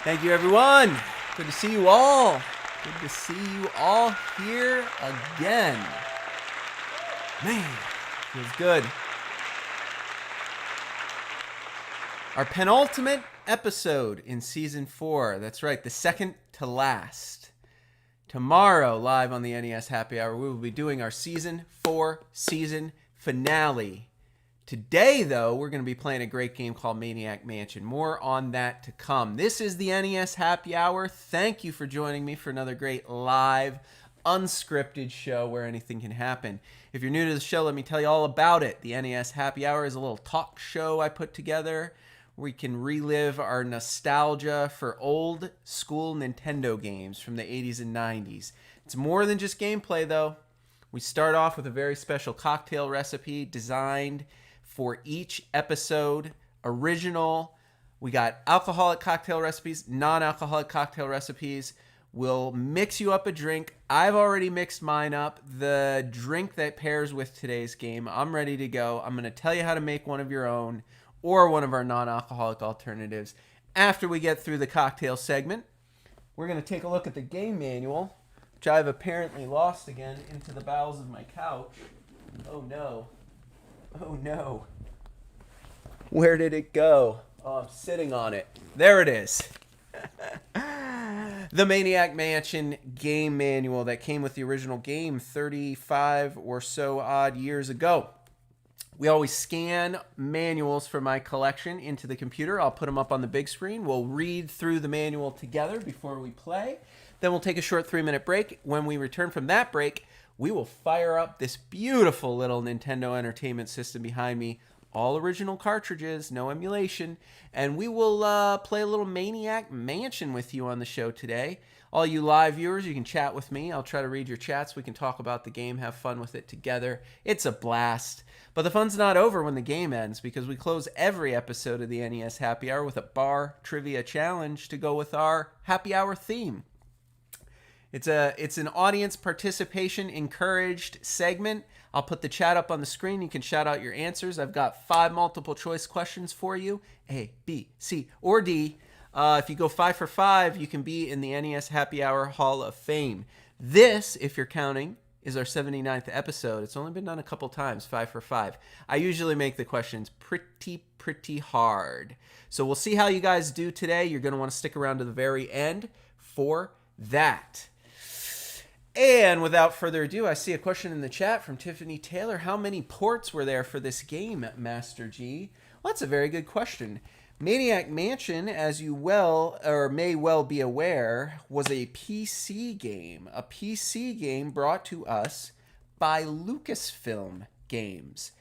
Thank you, everyone. Good to see you all. Good to see you all here again. Man, feels good. Our penultimate episode in season 4. That's right, the second to last. Tomorrow, live on the NES Happy Hour, we will be doing our season 4 season finale. Today, though, we're going to be playing a great game called Maniac Mansion. More on that to come. This is the NES Happy Hour. Thank you for joining me for another great live, unscripted show where anything can happen. If you're new to the show, let me tell you all about it. The NES Happy Hour is a little talk show I put together where we can relive our nostalgia for old school Nintendo games from the 80s and 90s. It's more than just gameplay, though. We start off with a very special cocktail recipe designed for each episode. Original. We got alcoholic cocktail recipes, non-alcoholic cocktail recipes. We'll mix you up a drink. I've already mixed mine up. The drink that pairs with today's game, I'm ready to go. I'm going to tell you how to make one of your own or one of our non-alcoholic alternatives after we get through the cocktail segment. We're going to take a look at the game manual, which I've apparently lost again into the bowels of my couch. Oh no. Oh no. Where did it go? Oh, I'm sitting on it. There it is. The Maniac Mansion game manual that came with the original game 35 or so odd years ago. We always scan manuals for my collection into the computer. I'll put them up on the big screen. We'll read through the manual together before we play. Then we'll take a short 3-minute break. When we return from that break, we will fire up this beautiful little Nintendo Entertainment System behind me. All original cartridges, no emulation. And we will play a little Maniac Mansion with you on the show today. All you live viewers, you can chat with me. I'll try to read your chats. We can talk about the game, have fun with it together. It's a blast. But the fun's not over when the game ends, because we close every episode of the NES Happy Hour with a bar trivia challenge to go with our Happy Hour theme. It's an audience participation encouraged segment. I'll put the chat up on the screen. You can shout out your answers. I've got 5 multiple choice questions for you. A, B, C, or D. If you go 5 for 5, you can be in the NES Happy Hour Hall of Fame. This, if you're counting, is our 79th episode. It's only been done a couple times, 5 for 5. I usually make the questions pretty hard. So we'll see how you guys do today. You're going to want to stick around to the very end for that. And without further ado, I see a question in the chat from Tiffany Taylor. How many ports were there for this game, Master G? Well, that's a very good question. Maniac Mansion, as you well or may well be aware, was a PC game. A PC game brought to us by Lucasfilm Games.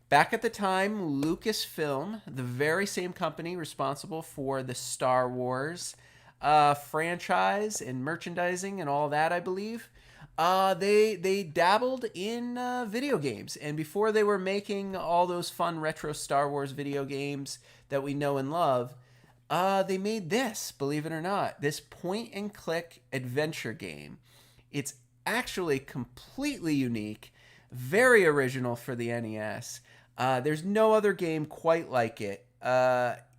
Back at the time, Lucasfilm, the very same company responsible for the Star Wars franchise and merchandising and all that, I believe, they dabbled in video games. And before they were making all those fun retro Star Wars video games that we know and love, they made this, believe it or not, this point-and-click adventure game. It's actually completely unique, very original for the NES. There's no other game quite like it.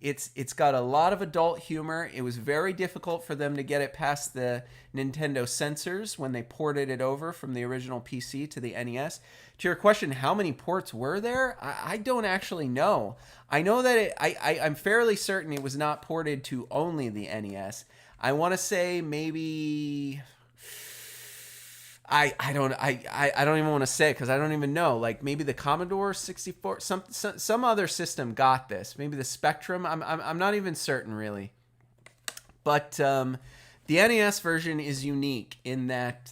It's got a lot of adult humor. It was very difficult for them to get it past the Nintendo censors when they ported it over from the original PC to the NES. To your question, how many ports were there? I don't actually know. I know that I'm fairly certain it was not ported to only the NES. I want to say maybe... I don't even want to say it because I don't even know. Like maybe the Commodore 64, some other system got this. Maybe the Spectrum. I'm not even certain really. But the NES version is unique in that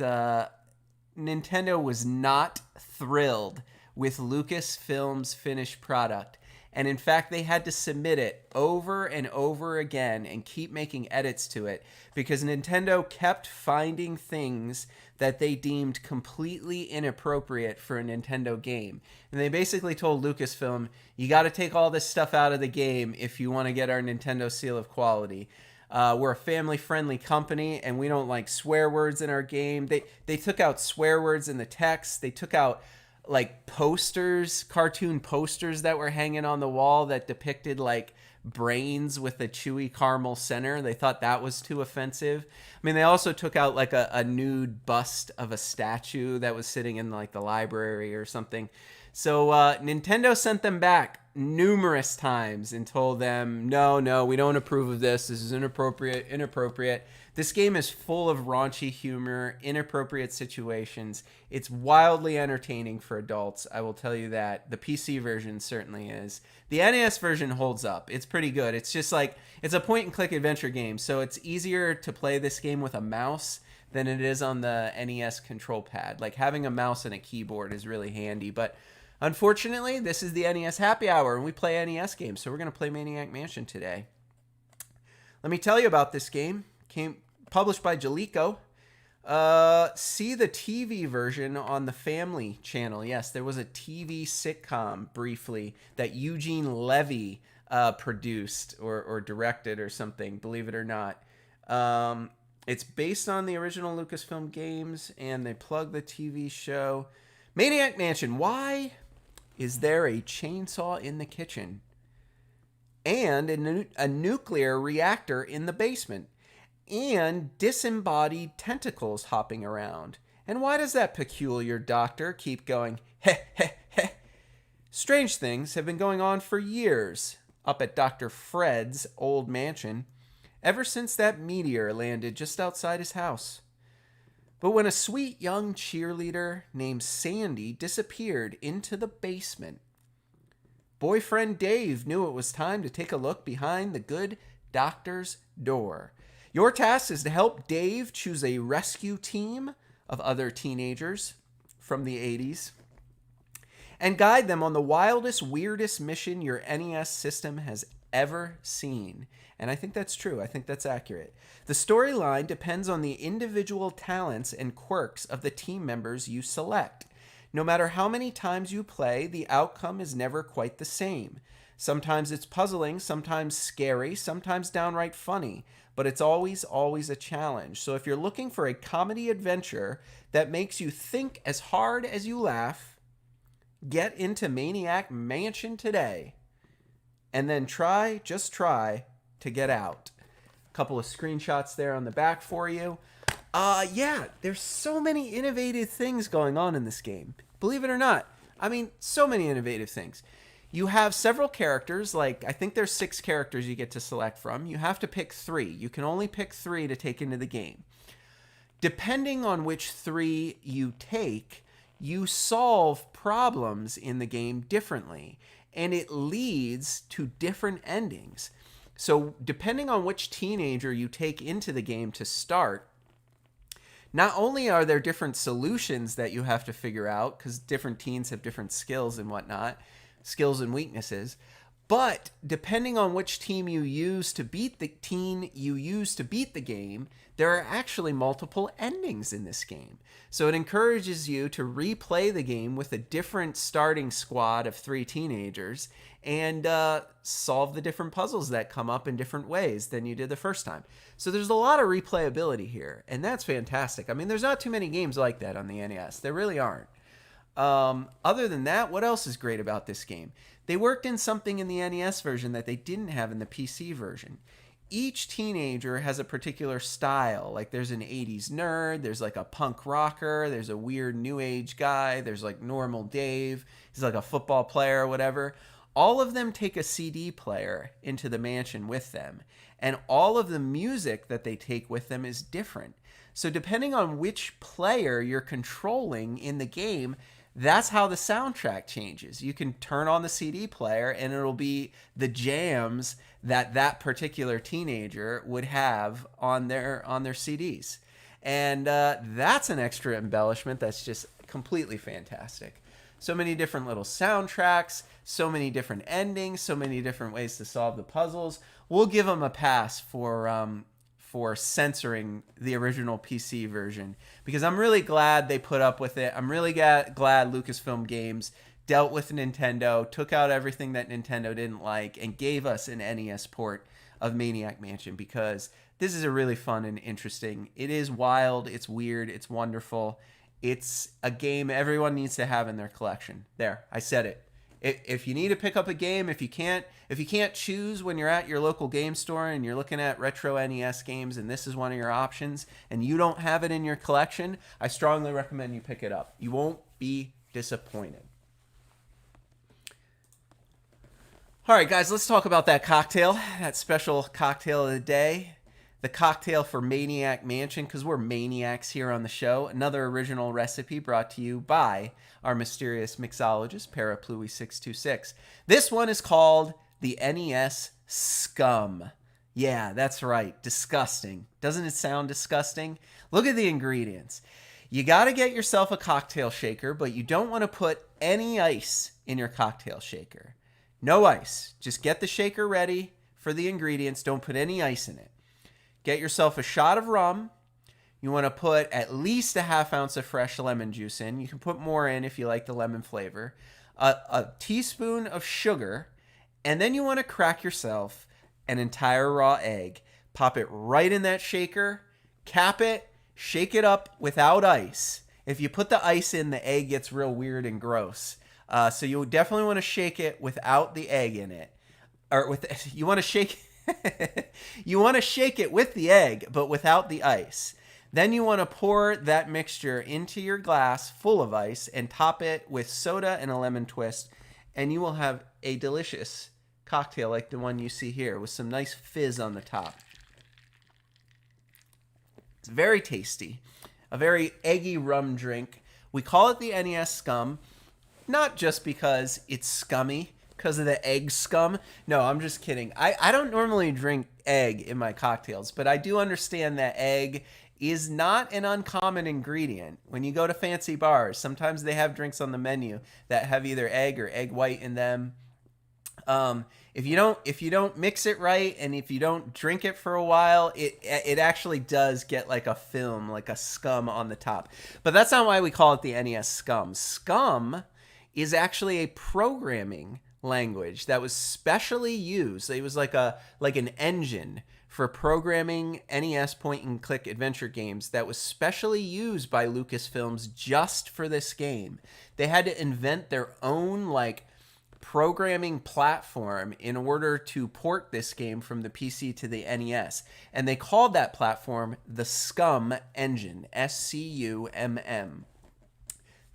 Nintendo was not thrilled with Lucasfilm's finished product. And in fact, they had to submit it over and over again and keep making edits to it because Nintendo kept finding things that they deemed completely inappropriate for a Nintendo game. And they basically told Lucasfilm, you got to take all this stuff out of the game if you want to get our Nintendo seal of quality. We're a family-friendly company, and we don't like swear words in our game. They took out swear words in the text. They took out like posters, cartoon posters that were hanging on the wall that depicted like brains with a chewy caramel center. They thought that was too offensive. I mean, they also took out like a nude bust of a statue that was sitting in like the library or something. So Nintendo sent them back numerous times and told them, no, we don't approve of this. This is inappropriate. This game is full of raunchy humor, inappropriate situations. It's wildly entertaining for adults, I will tell you that. The PC version certainly is. The NES version holds up. It's pretty good. It's just like, it's a point-and-click adventure game, so it's easier to play this game with a mouse than it is on the NES control pad. Like, having a mouse and a keyboard is really handy, but unfortunately, this is the NES Happy Hour, and we play NES games, so we're going to play Maniac Mansion today. Let me tell you about this game. Published by Jaleco. See the TV version on the Family Channel. Yes, there was a TV sitcom briefly that Eugene Levy produced or directed or something, believe it or not. It's based on the original Lucasfilm Games, and they plug the TV show. Maniac Mansion. Why is there a chainsaw in the kitchen and a nuclear reactor in the basement and disembodied tentacles hopping around? And why does that peculiar doctor keep going, heh, heh, heh? Strange things have been going on for years up at Dr. Fred's old mansion, ever since that meteor landed just outside his house. But when a sweet young cheerleader named Sandy disappeared into the basement, boyfriend Dave knew it was time to take a look behind the good doctor's door. Your task is to help Dave choose a rescue team of other teenagers from the 80s and guide them on the wildest, weirdest mission your NES system has ever seen. And I think that's true. I think that's accurate. The storyline depends on the individual talents and quirks of the team members you select. No matter how many times you play, the outcome is never quite the same. Sometimes it's puzzling, sometimes scary, sometimes downright funny, but it's always a challenge. So if you're looking for a comedy adventure that makes you think as hard as you laugh, get into Maniac Mansion today. And then just try to get out. A couple of screenshots there on the back for you. Yeah, there's so many innovative things going on in this game. Believe it or not. I mean, so many innovative things. You have several characters, like I think there's 6 characters you get to select from. You have to pick 3. You can only pick 3 to take into the game. Depending on which 3 you take, you solve problems in the game differently, and it leads to different endings. So depending on which teenager you take into the game to start, not only are there different solutions that you have to figure out, because different teens have different skills and whatnot, skills and weaknesses, but depending on which team you use to beat the game, there are actually multiple endings in this game. So it encourages you to replay the game with a different starting squad of 3 teenagers and solve the different puzzles that come up in different ways than you did the first time. So there's a lot of replayability here, and that's fantastic. I mean, there's not too many games like that on the NES. There really aren't. Other than that, what else is great about this game? They worked in something in the NES version that they didn't have in the PC version. Each teenager has a particular style. Like there's an 80s nerd, there's like a punk rocker, there's a weird new age guy, there's like normal Dave, he's like a football player or whatever. All of them take a CD player into the mansion with them, and all of the music that they take with them is different. So depending on which player you're controlling in the game, that's how the soundtrack changes. You can turn on the CD player and it'll be the jams that particular teenager would have on their CDs. And that's an extra embellishment that's just completely fantastic. So many different little soundtracks, so many different endings, so many different ways to solve the puzzles. We'll give them a pass for censoring the original PC version, because I'm really glad they put up with it. I'm really glad Lucasfilm Games dealt with Nintendo, took out everything that Nintendo didn't like, and gave us an NES port of Maniac Mansion, because this is a really fun and interesting. It is wild, it's weird, it's wonderful, It's a game everyone needs to have in their collection. There, I said it. If you need to pick up a game, if you can't choose when you're at your local game store and you're looking at retro NES games and this is one of your options and you don't have it in your collection, I strongly recommend you pick it up. You won't be disappointed. All right, guys, let's talk about that cocktail, that special cocktail of the day. The cocktail for Maniac Mansion, because we're maniacs here on the show. Another original recipe brought to you by our mysterious mixologist, Parapluie626. This one is called the NES Scum. Yeah, that's right. Disgusting. Doesn't it sound disgusting? Look at the ingredients. You got to get yourself a cocktail shaker, but you don't want to put any ice in your cocktail shaker. No ice. Just get the shaker ready for the ingredients. Don't put any ice in it. Get yourself a shot of rum. You want to put at least a half ounce of fresh lemon juice in. You can put more in if you like the lemon flavor. A teaspoon of sugar. And then you want to crack yourself an entire raw egg. Pop it right in that shaker. Cap it. Shake it up without ice. If you put the ice in, the egg gets real weird and gross. So you definitely want to shake it without the egg in it. You want to shake it with the egg, but without the ice. Then you want to pour that mixture into your glass full of ice and top it with soda and a lemon twist. And you will have a delicious cocktail like the one you see here with some nice fizz on the top. It's very tasty. A very eggy rum drink. We call it the NES Scum, not just because it's scummy, because of the egg scum. No, I'm just kidding. I don't normally drink egg in my cocktails, but I do understand that egg is not an uncommon ingredient. When you go to fancy bars, sometimes they have drinks on the menu that have either egg or egg white in them. If you don't mix it right and if you don't drink it for a while, it actually does get like a film, like a scum on the top. But that's not why we call it the NES Scum. Scum is actually a programming language that was specially used. It was like an engine for programming NES point-and-click adventure games that was specially used by Lucasfilms just for this game. They had to invent their own programming platform in order to port this game from the PC to the NES. And they called that platform the Scum engine, SCUMM.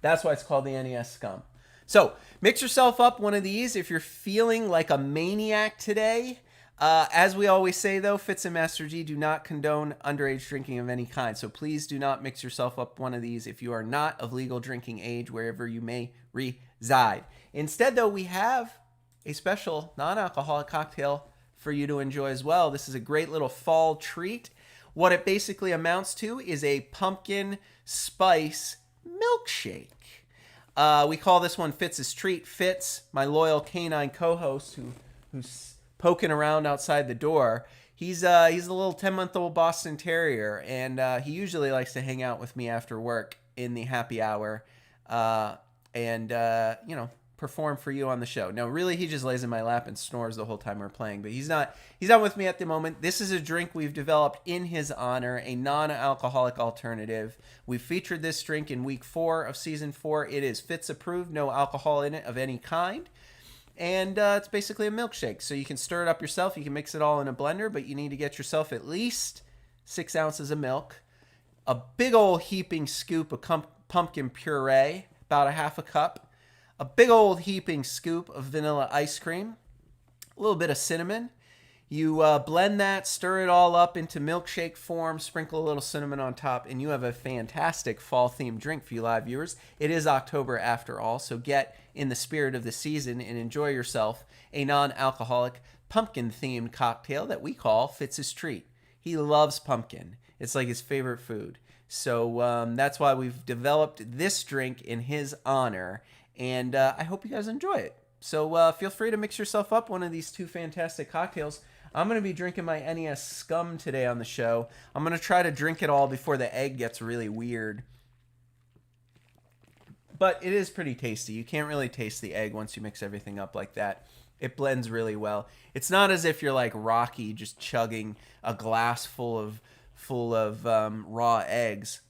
That's why it's called the NES Scum. So mix yourself up one of these if you're feeling like a maniac today. As we always say, though, Fitz and Master G do not condone underage drinking of any kind. So please do not mix yourself up one of these if you are not of legal drinking age, wherever you may reside. Instead, though, we have a special non-alcoholic cocktail for you to enjoy as well. This is a great little fall treat. What it basically amounts to is a pumpkin spice milkshake. We call this one Fitz's Treat. Fitz, my loyal canine co-host who's poking around outside the door, he's a little 10-month-old Boston Terrier, and he usually likes to hang out with me after work in the happy hour and perform for you on the show. No, really, he just lays in my lap and snores the whole time we're playing, but he's not with me at the moment. This is a drink we've developed in his honor, a non-alcoholic alternative. We featured this drink in week 4 of season 4. It is Fitz approved, no alcohol in it of any kind. And it's basically a milkshake. So you can stir it up yourself. You can mix it all in a blender, but you need to get yourself at least 6 ounces of milk, a big old heaping scoop of pumpkin puree, about a half a cup, a big old heaping scoop of vanilla ice cream, a little bit of cinnamon. You blend that, stir it all up into milkshake form, sprinkle a little cinnamon on top, and you have a fantastic fall-themed drink for you live viewers. It is October after all, so get in the spirit of the season and enjoy yourself a non-alcoholic pumpkin-themed cocktail that we call Fitz's Treat. He loves pumpkin. It's like his favorite food. So that's why we've developed this drink in his honor, and I hope you guys enjoy it. So feel free to mix yourself up one of these two fantastic cocktails. I'm going to be drinking my NES Scum today on the show. I'm going to try to drink it all before the egg gets really weird. But it is pretty tasty. You can't really taste the egg once you mix everything up like that. It blends really well. It's not as if you're like Rocky just chugging a glass full of raw eggs.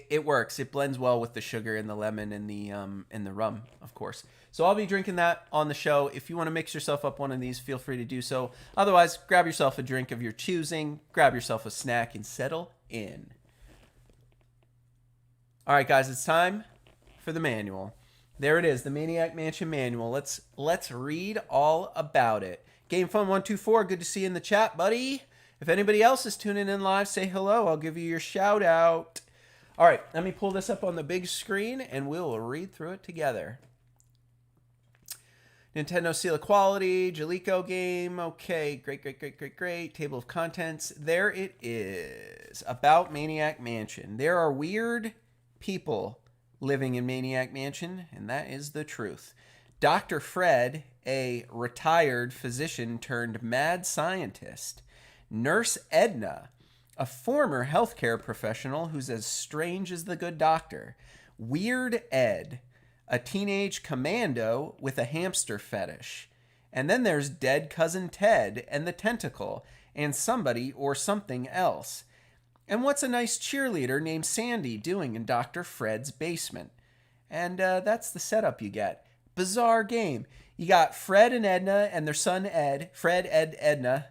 It works. It blends well with the sugar and the lemon and the rum, of course. So I'll be drinking that on the show. If you want to mix yourself up one of these, feel free to do so. Otherwise, grab yourself a drink of your choosing, grab yourself a snack, and settle in. All right, guys, it's time for the manual. There it is, the Maniac Mansion manual. Let's read all about it. GameFun124, good to see you in the chat, buddy. If anybody else is tuning in live, say hello. I'll give you your shout out. All right, let me pull this up on the big screen, and we'll read through it together. Nintendo Seal of Quality, Jalico game. Okay, great. Table of contents. There it is. About Maniac Mansion. There are weird people living in Maniac Mansion, and that is the truth. Dr. Fred, a retired physician turned mad scientist. Nurse Edna, a former healthcare professional who's as strange as the good doctor. Weird Ed, a teenage commando with a hamster fetish. And then there's Dead Cousin Ted and the Tentacle and somebody or something else. And what's a nice cheerleader named Sandy doing in Dr. Fred's basement? And that's the setup you get. Bizarre game. You got Fred and Edna and their son Ed. Fred, Ed, Edna.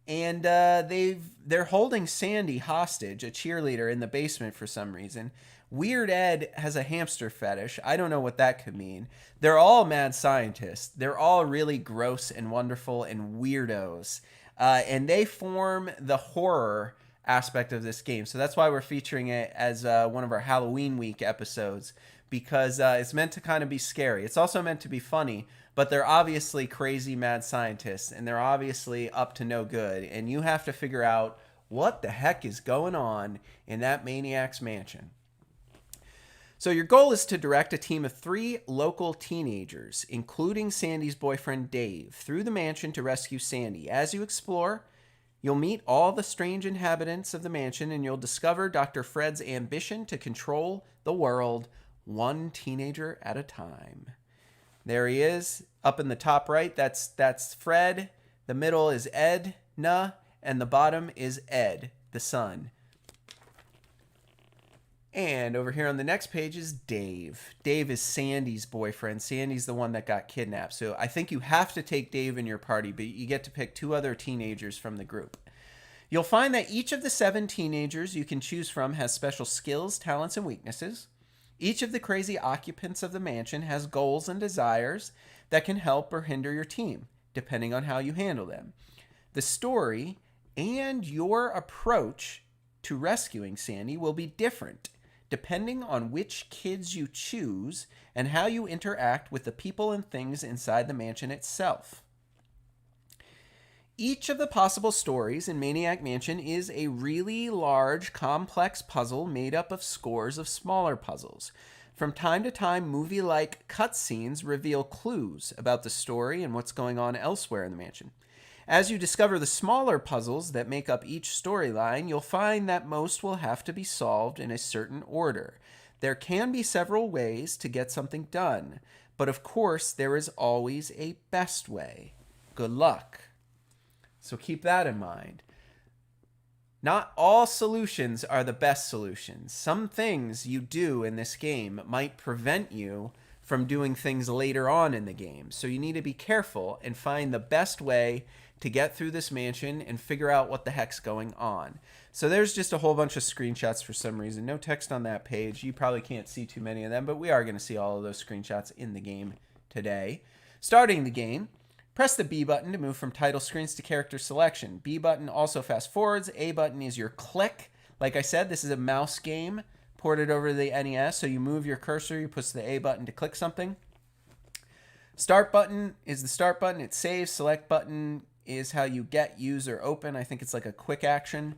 And they're holding Sandy hostage, a cheerleader, in the basement for some reason. Weird Ed has a hamster fetish. I don't know what that could mean. They're all mad scientists. They're all really gross and wonderful and weirdos. And they form the horror aspect of this game. So that's why we're featuring it as one of our Halloween week episodes, because it's meant to kind of be scary. It's also meant to be funny, but they're obviously crazy mad scientists, and they're obviously up to no good. And you have to figure out what the heck is going on in that Maniac's Mansion. So your goal is to direct a team of 3 local teenagers, including Sandy's boyfriend Dave, through the mansion to rescue Sandy. As you explore, you'll meet all the strange inhabitants of the mansion, and you'll discover Dr. Fred's ambition to control the world one teenager at a time. There he is, up in the top right. That's Fred. The middle is Edna, and the bottom is Ed, the son. And over here on the next page is Dave. Dave is Sandy's boyfriend. Sandy's the one that got kidnapped. So I think you have to take Dave in your party, but you get to pick 2 other teenagers from the group. You'll find that each of the 7 teenagers you can choose from has special skills, talents, and weaknesses. Each of the crazy occupants of the mansion has goals and desires that can help or hinder your team, depending on how you handle them. The story and your approach to rescuing Sandy will be different, depending on which kids you choose and how you interact with the people and things inside the mansion itself. Each of the possible stories in Maniac Mansion is a really large, complex puzzle made up of scores of smaller puzzles. From time to time, movie-like cutscenes reveal clues about the story and what's going on elsewhere in the mansion. As you discover the smaller puzzles that make up each storyline, you'll find that most will have to be solved in a certain order. There can be several ways to get something done, but of course, there is always a best way. Good luck. So keep that in mind. Not all solutions are the best solutions. Some things you do in this game might prevent you from doing things later on in the game. So you need to be careful and find the best way to get through this mansion and figure out what the heck's going on. So there's just a whole bunch of screenshots for some reason. No text on that page. You probably can't see too many of them, but we are going to see all of those screenshots in the game today. Starting the game, press the B button to move from title screens to character selection. B button also fast forwards. A button is your click. Like I said, this is a mouse game ported over to the NES, so you move your cursor, you push the A button to click something. Start button is the start button. It saves. Select button is how you get, use, or open. I think it's like a quick action.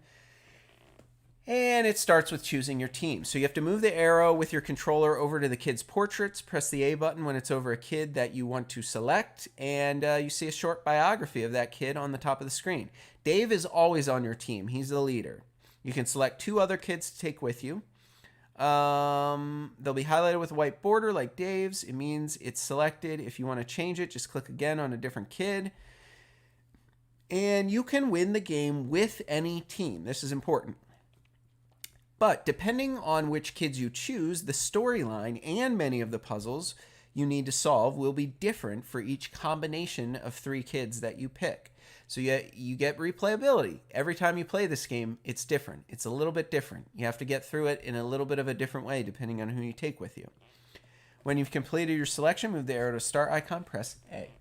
And it starts with choosing your team. So you have to move the arrow with your controller over to the kid's portraits. Press the A button when it's over a kid that you want to select. And you see a short biography of that kid on the top of the screen. Dave is always on your team. He's the leader. You can select 2 other kids to take with you. They'll be highlighted with a white border like Dave's. It means it's selected. If you want to change it, just click again on a different kid. And you can win the game with any team. This is important. But depending on which kids you choose, the storyline and many of the puzzles you need to solve will be different for each combination of 3 kids that you pick. So you get replayability. Every time you play this game, it's different. It's a little bit different. You have to get through it in a little bit of a different way depending on who you take with you. When you've completed your selection, move the arrow to start icon, press A.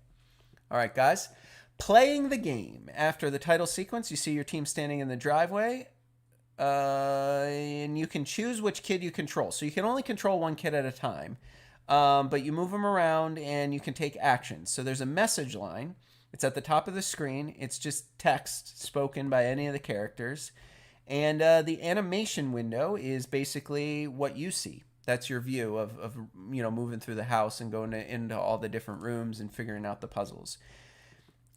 All right, guys. Playing the game. After the title sequence, you see your team standing in the driveway. And you can choose which kid you control. So you can only control 1 kid at a time. But you move them around and you can take actions. So there's a message line. It's at the top of the screen. It's just text spoken by any of the characters. And the animation window is basically what you see. That's your view of moving through the house and going into all the different rooms and figuring out the puzzles.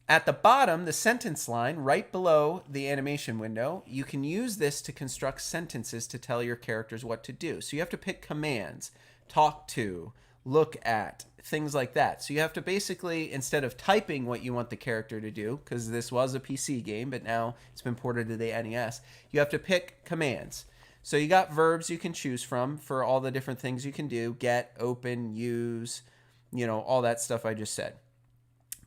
At the bottom, the sentence line, right below the animation window, you can use this to construct sentences to tell your characters what to do. So you have to pick commands, talk to, look at, things like that. So you have to basically, instead of typing what you want the character to do, because this was a PC game, but now it's been ported to the NES, you have to pick commands. So you got verbs you can choose from for all the different things you can do, get, open, use, all that stuff I just said.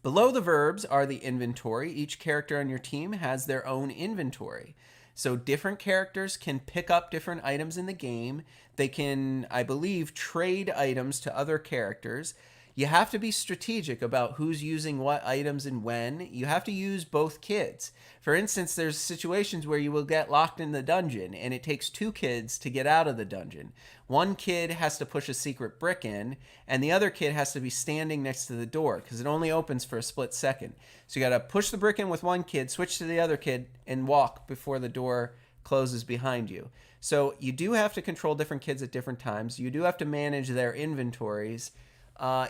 Below the verbs are the inventory. Each character on your team has their own inventory. So different characters can pick up different items in the game. They can, I believe, trade items to other characters. You have to be strategic about who's using what items and when. You have to use both kids. For instance, there's situations where you will get locked in the dungeon and it takes 2 kids to get out of the dungeon. 1 kid has to push a secret brick in and the other kid has to be standing next to the door because it only opens for a split second. So you got to push the brick in with 1 kid, switch to the other kid, and walk before the door closes behind you. So you do have to control different kids at different times. You do have to manage their inventories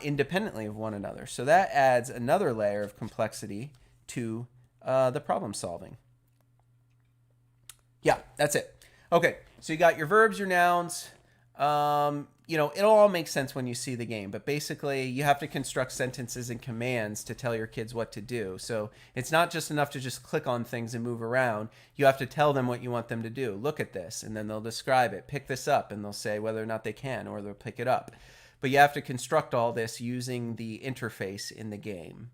independently of one another. So that adds another layer of complexity to the problem solving. Yeah, that's it. Okay, so you got your verbs, your nouns. It'll all make sense when you see the game, but basically you have to construct sentences and commands to tell your kids what to do. So it's not just enough to just click on things and move around. You have to tell them what you want them to do. Look at this, and then they'll describe it. Pick this up, and they'll say whether or not they can, or they'll pick it up. But you have to construct all this using the interface in the game.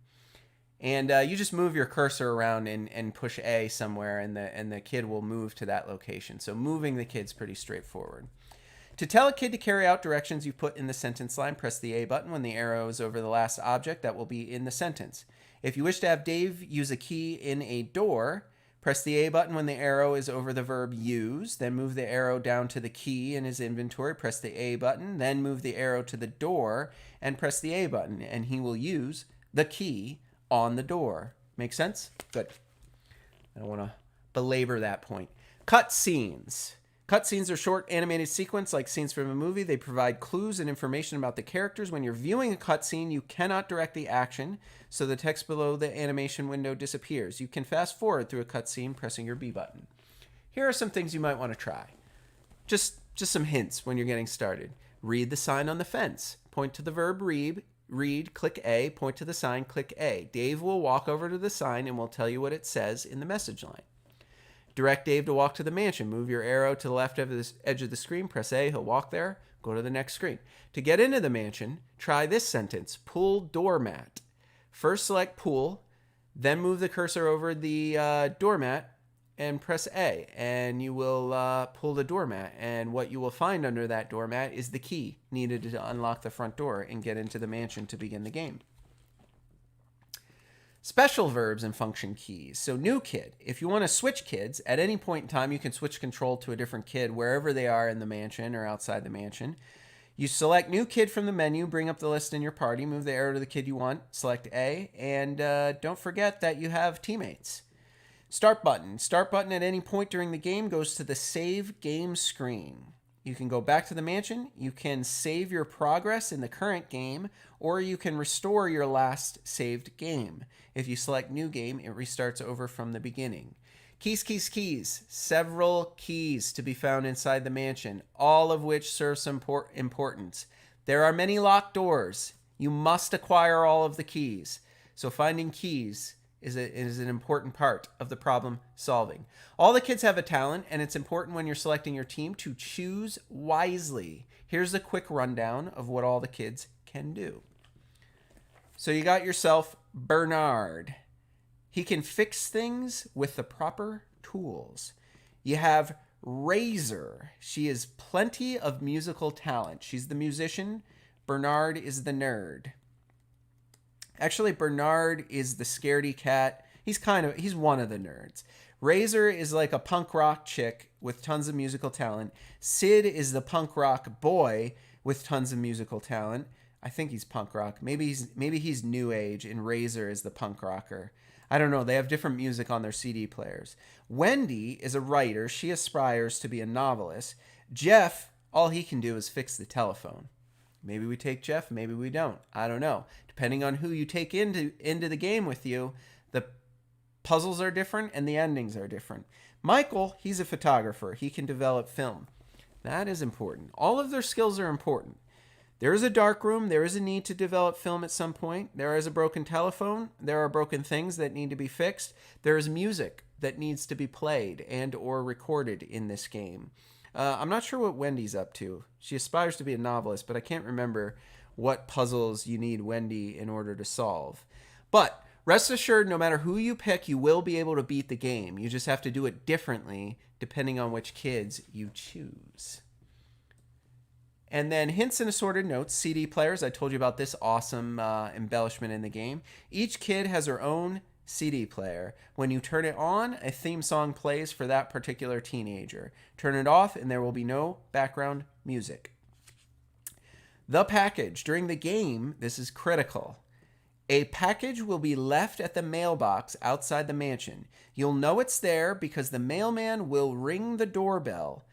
And you just move your cursor around and push A somewhere, and the kid will move to that location. So moving the kid's pretty straightforward. To tell a kid to carry out directions you put in the sentence line, press the A button when the arrow is over the last object that will be in the sentence. If you wish to have Dave use a key in a door, press the A button when the arrow is over the verb use, then move the arrow down to the key in his inventory, press the A button, then move the arrow to the door and press the A button, and he will use the key on the door. Make sense? Good. I don't want to belabor that point. Cutscenes. Cutscenes are short animated sequence like scenes from a movie. They provide clues and information about the characters. When you're viewing a cutscene, you cannot direct the action, so the text below the animation window disappears. You can fast forward through a cutscene pressing your B button. Here are some things you might want to try. Just some hints when you're getting started. Read the sign on the fence. Point to the verb read, click A, point to the sign, click A. Dave will walk over to the sign and will tell you what it says in the message line. Direct Dave to walk to the mansion. Move your arrow to the left of the edge of the screen. Press A. He'll walk there. Go to the next screen. To get into the mansion, try this sentence. Pull doormat. First select pull, then move the cursor over the doormat and press A. And you will pull the doormat. And what you will find under that doormat is the key needed to unlock the front door and get into the mansion to begin the game. Special verbs and function keys. So new kid. If you want to switch kids, at any point in time, you can switch control to a different kid wherever they are in the mansion or outside the mansion. You select new kid from the menu, bring up the list in your party, move the arrow to the kid you want, select A, and don't forget that you have teammates. Start button. Start button at any point during the game goes to the save game screen. You can go back to the mansion, you can save your progress in the current game, or you can restore your last saved game. If you select new game, it restarts over from the beginning. Keys, keys, keys. Several keys to be found inside the mansion, all of which serve some importance. There are many locked doors. You must acquire all of the keys. So finding keys is an important part of the problem solving. All the kids have a talent, and it's important when you're selecting your team to choose wisely. Here's a quick rundown of what all the kids can do. So you got yourself Bernard. He can fix things with the proper tools. You have Razor. She has plenty of musical talent. She's the musician. Bernard is the nerd. Actually, Bernard is the scaredy cat. He's one of the nerds. Razor is like a punk rock chick with tons of musical talent. Sid is the punk rock boy with tons of musical talent. I think he's punk rock. Maybe he's new age, and Razor is the punk rocker. I don't know. They have different music on their CD players. Wendy is a writer. She aspires to be a novelist. Jeff, all he can do is fix the telephone. Maybe we take Jeff, maybe we don't. I don't know. Depending on who you take into the game with you, the puzzles are different and the endings are different. Michael, he's a photographer. He can develop film. That is important. All of their skills are important. There is a dark room. There is a need to develop film at some point. There is a broken telephone. There are broken things that need to be fixed. There is music that needs to be played and or recorded in this game. I'm not sure what Wendy's up to. She aspires to be a novelist, but I can't remember what puzzles you need Wendy in order to solve. But rest assured, no matter who you pick, you will be able to beat the game. You just have to do it differently depending on which kids you choose. And then hints and assorted notes, CD players. I told you about this awesome embellishment in the game. Each kid has their own CD player. When you turn it on, a theme song plays for that particular teenager. Turn it off, and there will be no background music. The package. During the game, this is critical. A package will be left at the mailbox outside the mansion. You'll know it's there because the mailman will ring the doorbell.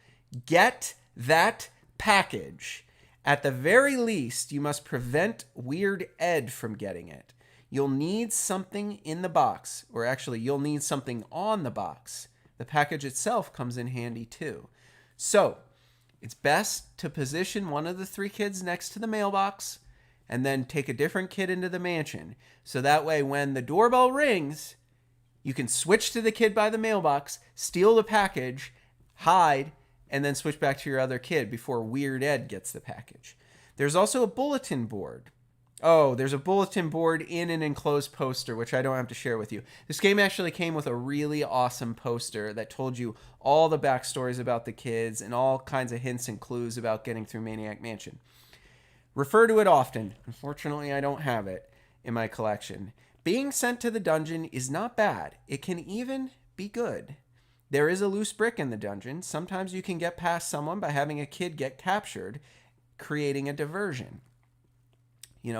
Get that package. At the very least, you must prevent Weird Ed from getting it. You'll need something in the box, or actually you'll need something on the box. The package itself comes in handy too. So it's best to position one of the three kids next to the mailbox and then take a different kid into the mansion. So that way when the doorbell rings, you can switch to the kid by the mailbox, steal the package, hide, and then switch back to your other kid before Weird Ed gets the package. There's also a bulletin board. Oh, there's a bulletin board in an enclosed poster, which I don't have to share with you. This game actually came with a really awesome poster that told you all the backstories about the kids and all kinds of hints and clues about getting through Maniac Mansion. Refer to it often. Unfortunately, I don't have it in my collection. Being sent to the dungeon is not bad. It can even be good. There is a loose brick in the dungeon. Sometimes you can get past someone by having a kid get captured, creating a diversion.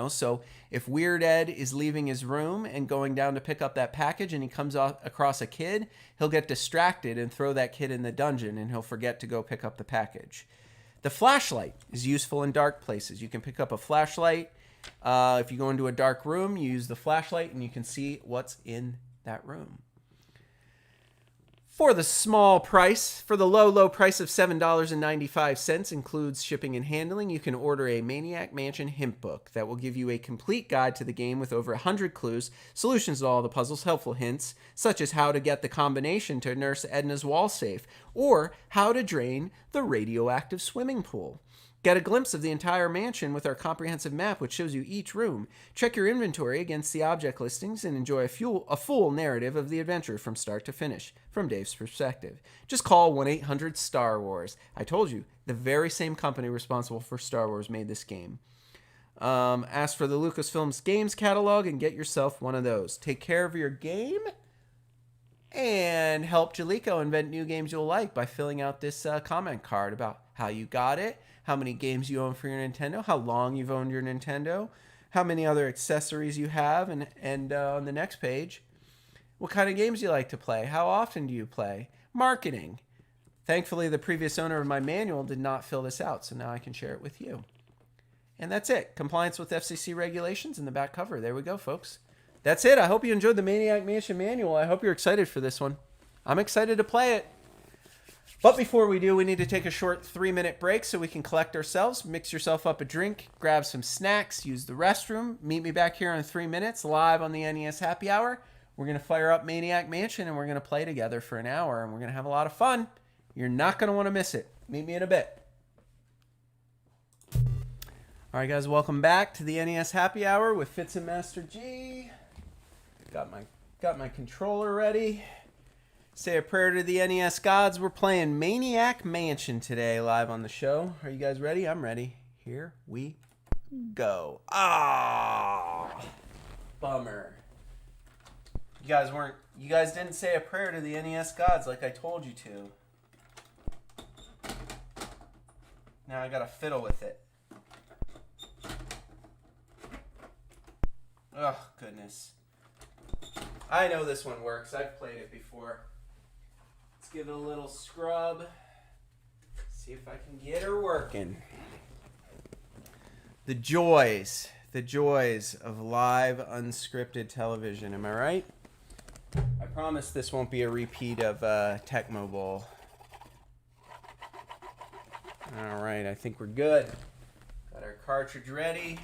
So if Weird Ed is leaving his room and going down to pick up that package and he comes across a kid, he'll get distracted and throw that kid in the dungeon and he'll forget to go pick up the package. The flashlight is useful in dark places. You can pick up a flashlight. If you go into a dark room, you use the flashlight and you can see what's in that room. For the small price, for the low price of $7.95, includes shipping and handling, you can order a Maniac Mansion hint book that will give you a complete guide to the game with over 100 clues, solutions to all the puzzles, helpful hints, such as how to get the combination to Nurse Edna's wall safe, or how to drain the radioactive swimming pool. Get a glimpse of the entire mansion with our comprehensive map, which shows you each room. Check your inventory against the object listings and enjoy a full narrative of the adventure from start to finish, from Dave's perspective. Just call 1-800-STAR-WARS. I told you, the very same company responsible for Star Wars made this game. Ask for the Lucasfilm Games catalog and get yourself one of those. Take care of your game and help Jalico invent new games you'll like by filling out this comment card about how you got it, how many games you own for your Nintendo, how long you've owned your Nintendo, how many other accessories you have, and on the next page, what kind of games you like to play, how often do you play, marketing. Thankfully, the previous owner of my manual did not fill this out, so now I can share it with you. And that's it. Compliance with FCC regulations in the back cover. There we go, folks. That's it. I hope you enjoyed the Maniac Mansion manual. I hope you're excited for this one. I'm excited to play it. But before we do, we need to take a short 3-minute break so we can collect ourselves, mix yourself up a drink, grab some snacks, use the restroom. Meet me back here in 3 minutes live on the NES Happy Hour We're going to fire up Maniac Mansion and we're going to play together for an hour and we're going to have a lot of fun. You're not going to want to miss it. Meet me in a bit. All right, guys, welcome back to the NES Happy Hour with Fitz and Master G. Got my controller ready. Say a prayer to the NES gods. We're playing Maniac Mansion today live on the show. Are you guys ready? I'm ready. Here we go. Ah, bummer. You guys didn't say a prayer to the NES gods like I told you to. Now I gotta fiddle with it. Oh, goodness. I know this one works. I've played it before. Let's give it a little scrub. See if I can get her working. The joys of live unscripted television. Am I right? I promise this won't be a repeat of Tecmo Bowl. All right, I think we're good. Got our cartridge ready.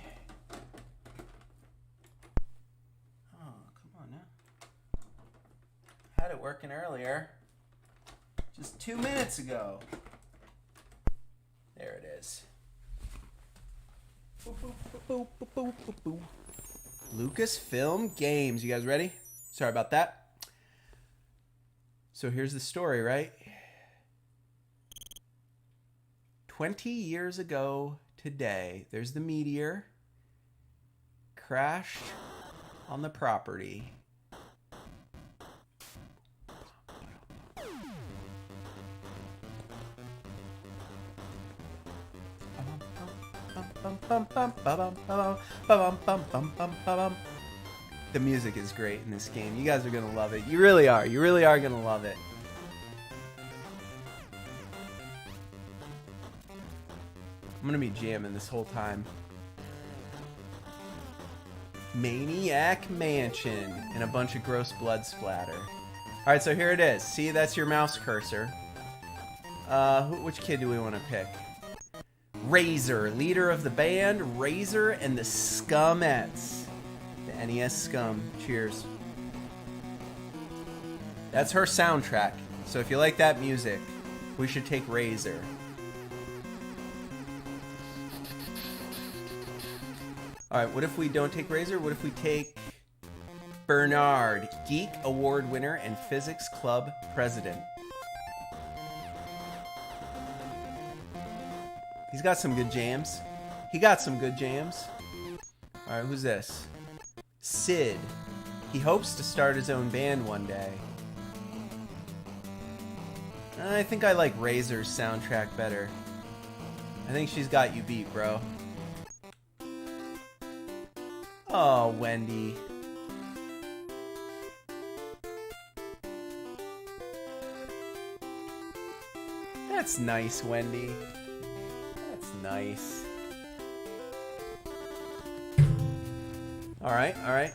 Had it working earlier. Just 2 minutes ago. There it is. Lucasfilm Games. You guys ready? Sorry about that. So here's the story, right? 20 years ago today, there's the meteor. Crashed on the property. The music is great in this game. You guys are gonna love it. You really are. You really are gonna love it. I'm gonna be jamming this whole time. Maniac Mansion and a bunch of gross blood splatter. All right, so here it is. See, that's your mouse cursor. Which kid do we want to pick? Razor, leader of the band, Razor and the Scumettes. The NES Scum. Cheers. That's her soundtrack. So if you like that music, we should take Razor. Alright, what if we don't take Razor? What if we take Bernard, Geek Award winner and Physics Club president? He's got some good jams. He got some good jams. Alright, who's this? Sid. He hopes to start his own band one day. I think I like Razor's soundtrack better. I think she's got you beat, bro. Oh, Wendy. That's nice, Wendy. Nice. Alright, alright.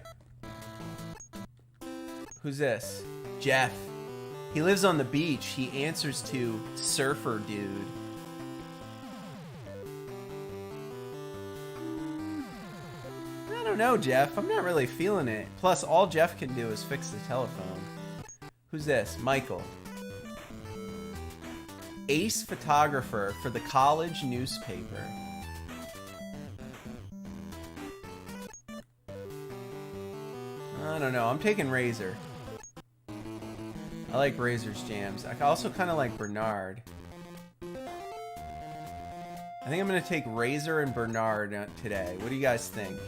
Who's this? Jeff. He lives on the beach. He answers to Surfer Dude. I don't know, Jeff. I'm not really feeling it. Plus, all Jeff can do is fix the telephone. Who's this? Michael. Ace photographer for the college newspaper. I don't know. I'm taking Razor. I like Razor's jams. I also kind of like Bernard. I think I'm going to take Razor and Bernard today. What do you guys think?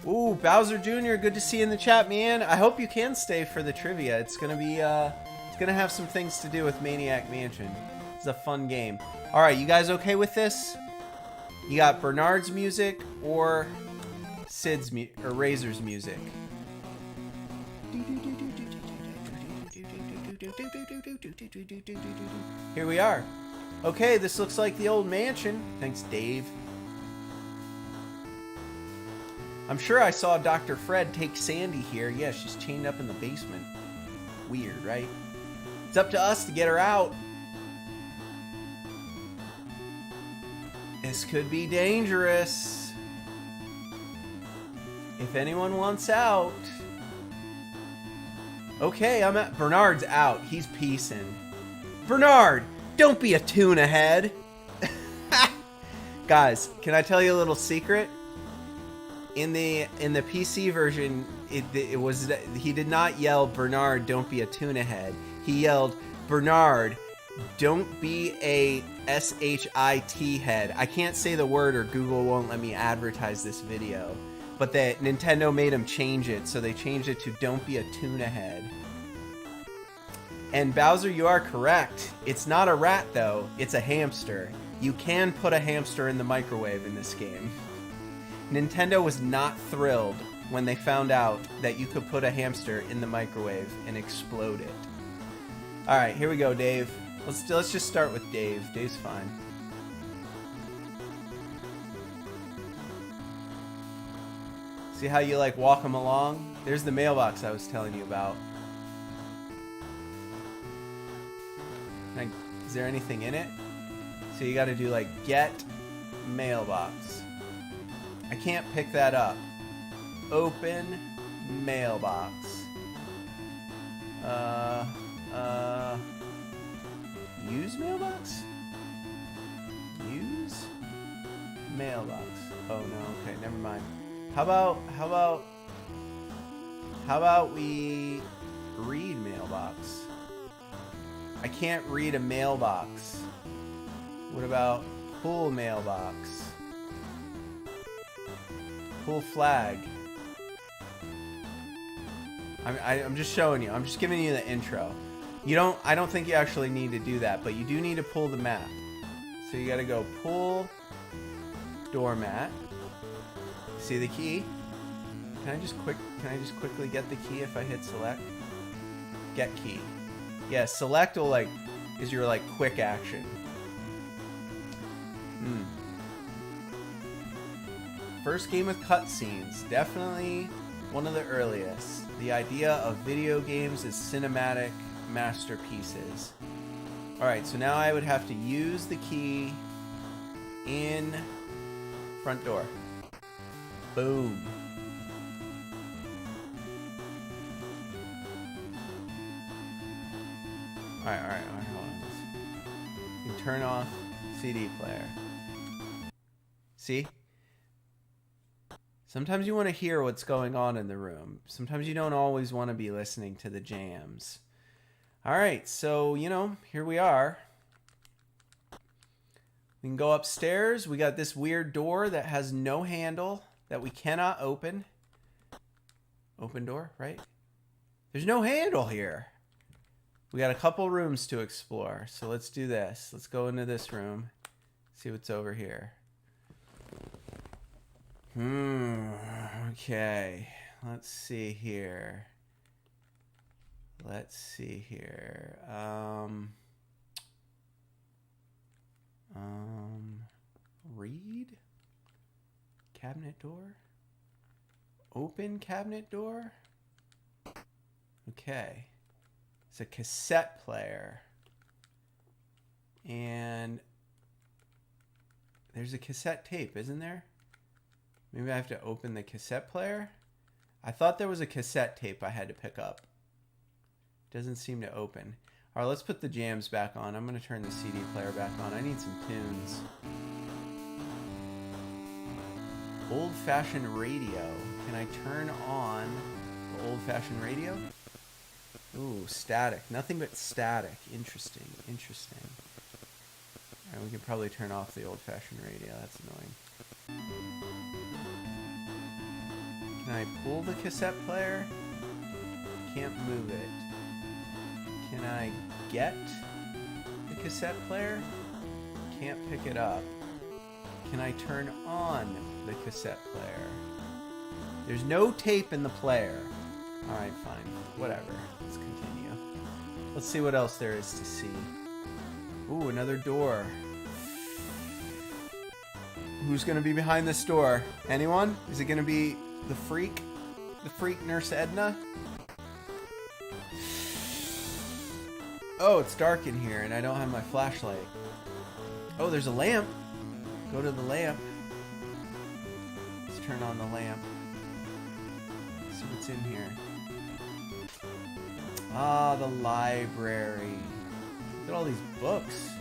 Ooh, Bowser Jr., good to see you in the chat, man. I hope you can stay for the trivia. It's going to be, it's going to have some things to do with Maniac Mansion. It's a fun game. All right, you guys okay with this? You got Bernard's music or Sid's or Razor's music? Here we are. Okay, this looks like the old mansion. Thanks, Dave. I'm sure I saw Dr. Fred take Sandy here. Yeah, she's chained up in the basement. Weird, right? It's up to us to get her out. This could be dangerous. If anyone wants out. Okay, I'm at. Bernard's out. He's peacing. Bernard, don't be a tuna head. Guys, can I tell you a little secret? In the PC version, it was he did not yell Bernard, don't be a tuna head. He yelled Bernard, don't be a shit head. I can't say the word or Google won't let me advertise this video. But that Nintendo made him change it, so they changed it to don't be a tuna head. And Bowser, you are correct. It's not a rat though, it's a hamster. You can put a hamster in the microwave in this game. Nintendo was not thrilled when they found out that you could put a hamster in the microwave and explode it. Alright, here we go, Dave. Let's just start with Dave. Dave's fine. See how you like walk them along? There's the mailbox I was telling you about. Is there anything in it? So you gotta do like get mailbox. I can't pick that up. Open mailbox. Use mailbox? Use mailbox. Oh no, okay, never mind. How about we read mailbox? I can't read a mailbox. What about pull mailbox? Pull flag. I'm just showing you. I'm just giving you the intro. I don't think you actually need to do that, but you do need to pull the map. So you gotta go pull doormat. See the key? Can I just quickly get the key if I hit select? Get key. Yeah, select will is your quick action. First game with cutscenes, definitely one of the earliest. The idea of video games as cinematic masterpieces. Alright, so now I would have to use the key in front door. Boom. Alright, hold on. You can turn off CD player. See? Sometimes you want to hear what's going on in the room. Sometimes you don't always want to be listening to the jams. Alright, so, here we are. We can go upstairs. We got this weird door that has no handle that we cannot open. Open door, right? There's no handle here. We got a couple rooms to explore. So let's do this. Let's go into this room. See what's over here. Okay. Let's see here. Read? Cabinet door? Open cabinet door? Okay. It's a cassette player. And there's a cassette tape, isn't there? Maybe I have to open the cassette player? I thought there was a cassette tape I had to pick up. Doesn't seem to open. Alright, let's put the jams back on. I'm going to turn the CD player back on. I need some tunes. Old-fashioned radio. Can I turn on the old-fashioned radio? Ooh, static. Nothing but static. Interesting. Alright, we can probably turn off the old-fashioned radio. That's annoying. Can I pull the cassette player? Can't move it. Can I get the cassette player? Can't pick it up. Can I turn on the cassette player? There's no tape in the player. Alright, fine. Whatever. Let's continue. Let's see what else there is to see. Ooh, another door. Who's gonna be behind this door? Anyone? Is it gonna be the freak? The freak Nurse Edna? Oh, it's dark in here and I don't have my flashlight. Oh, there's a lamp. Go to the lamp. Let's turn on the lamp. What's in here? Ah, the library. Look at all these books.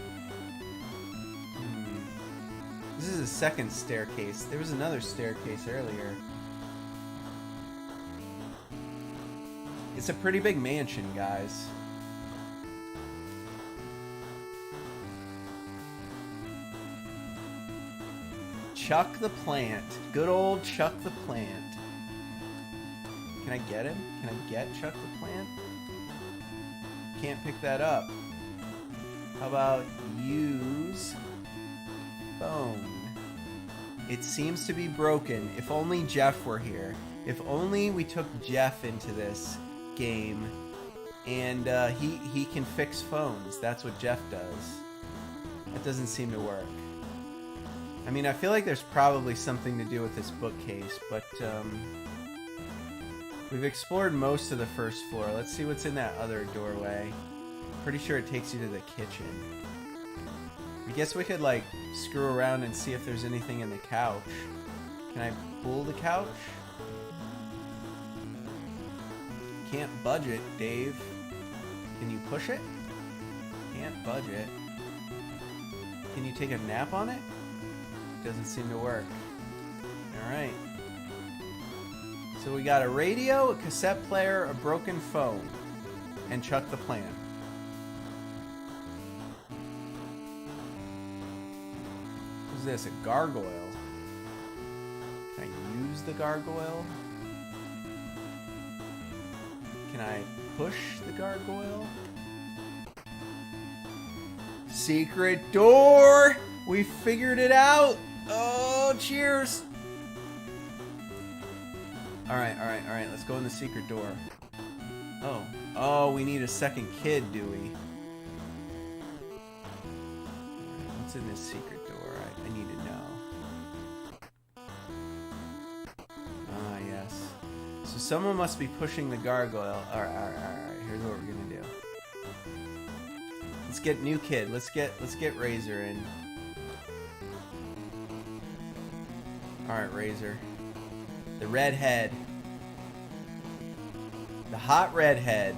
This is a second staircase. There was another staircase earlier. It's a pretty big mansion, guys. Chuck the plant. Good old Chuck the plant. Can I get him? Can I get Chuck the plant? Can't pick that up. How about use phone? It seems to be broken. If only Jeff were here. If only we took Jeff into this game and he can fix phones. That's what Jeff does. That doesn't seem to work. I mean, I feel like there's probably something to do with this bookcase, but we've explored most of the first floor. Let's see what's in that other doorway. Pretty sure it takes you to the kitchen. I guess we could, like, screw around and see if there's anything in the couch. Can I pull the couch? Can't budge it, Dave. Can you push it? Can't budge it. Can you take a nap on it? Doesn't seem to work. Alright. So we got a radio, a cassette player, a broken phone, and Chuck the plant. What's this? A gargoyle? Can I use the gargoyle? Can I push the gargoyle? Secret door! We figured it out! Oh, cheers! Alright, let's go in the secret door. Oh, we need a second kid, do we? What's in this secret door? I need to know. Ah, yes. So someone must be pushing the gargoyle. Alright. Here's what we're gonna do. Let's get new kid. Let's get Razor in. Alright, Razor. The redhead. The hot redhead.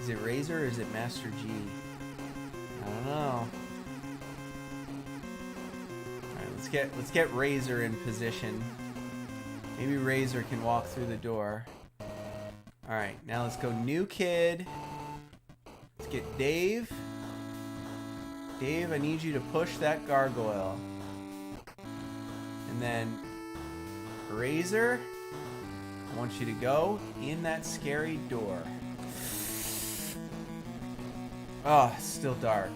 Is it Razor or is it Master G? I don't know. Alright, let's get Razor in position. Maybe Razor can walk through the door. Alright, now let's go new kid. Let's get Dave. Dave, I need you to push that gargoyle. And then Razor, I want you to go in that scary door. Oh, it's still dark.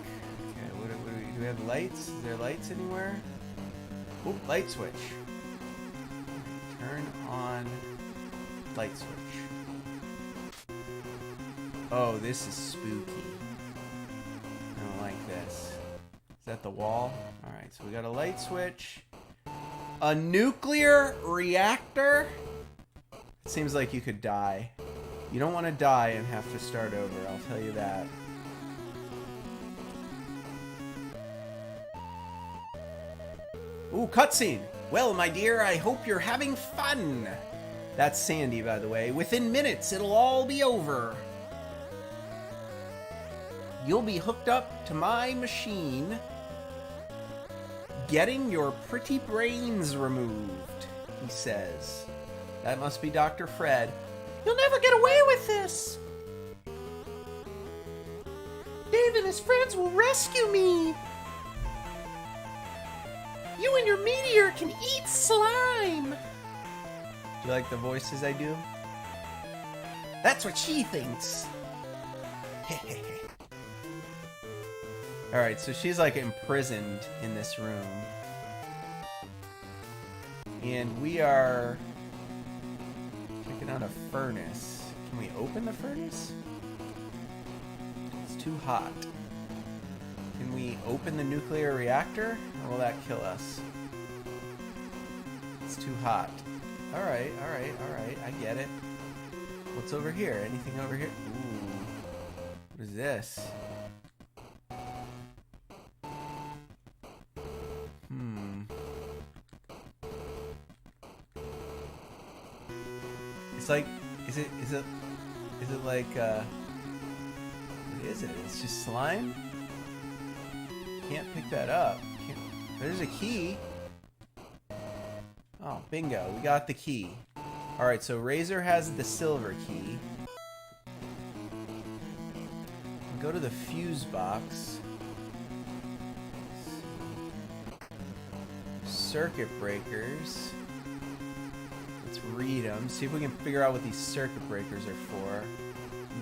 Okay, do we have lights? Is there lights anywhere? Oop, light switch. Turn on light switch. Oh, this is spooky. I don't like this. Is that the wall? Alright, so we got a light switch. A nuclear reactor? It seems like you could die. You don't want to die and have to start over, I'll tell you that. Ooh, cutscene! Well, my dear, I hope you're having fun! That's Sandy, by the way. Within minutes, it'll all be over. You'll be hooked up to my machine, getting your pretty brains removed, he says. That must be Dr. Fred. You'll never get away with this! Dave and his friends will rescue me! You and your meteor can eat slime! Do you like the voices I do? That's what she thinks. Alright, so she's like imprisoned in this room. And we are checking out a furnace. Can we open the furnace? It's too hot. Can we open the nuclear reactor? Or will that kill us? It's too hot. Alright, I get it. What's over here? Anything over here? Ooh. What is this? It's like, is it like, what is it? It's just slime? Can't pick that up. There's a key. Oh, bingo. We got the key. Alright, so Razor has the silver key. Go to the fuse box. Circuit breakers. Let's read them. See if we can figure out what these circuit breakers are for.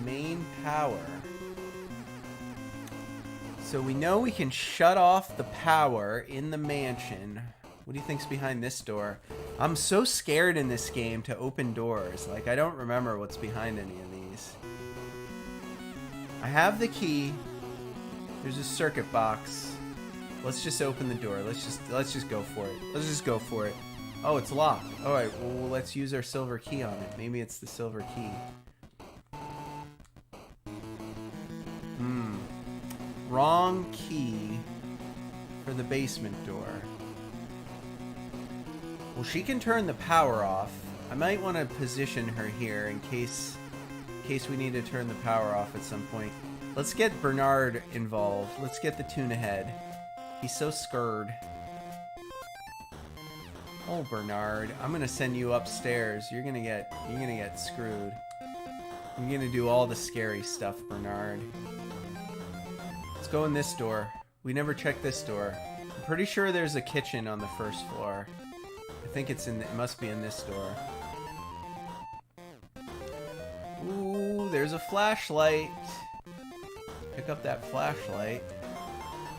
Main power. So we know we can shut off the power in the mansion. What do you think's behind this door? I'm so scared in this game to open doors. Like, I don't remember what's behind any of these. I have the key. There's a circuit box. Let's just open the door. Let's just go for it. Let's just go for it. Oh, it's locked. All right, well, let's use our silver key on it. Maybe it's the silver key. Wrong key for the basement door. Well, she can turn the power off. I might want to position her here in case we need to turn the power off at some point. Let's get Bernard involved. Let's get the tuna head. He's so scared. Oh, Bernard, I'm gonna send you upstairs. You're gonna get screwed. I'm gonna do all the scary stuff, Bernard. Let's go in this door. We never checked this door. I'm pretty sure there's a kitchen on the first floor. I think it must be in this door. Ooh, there's a flashlight. Pick up that flashlight.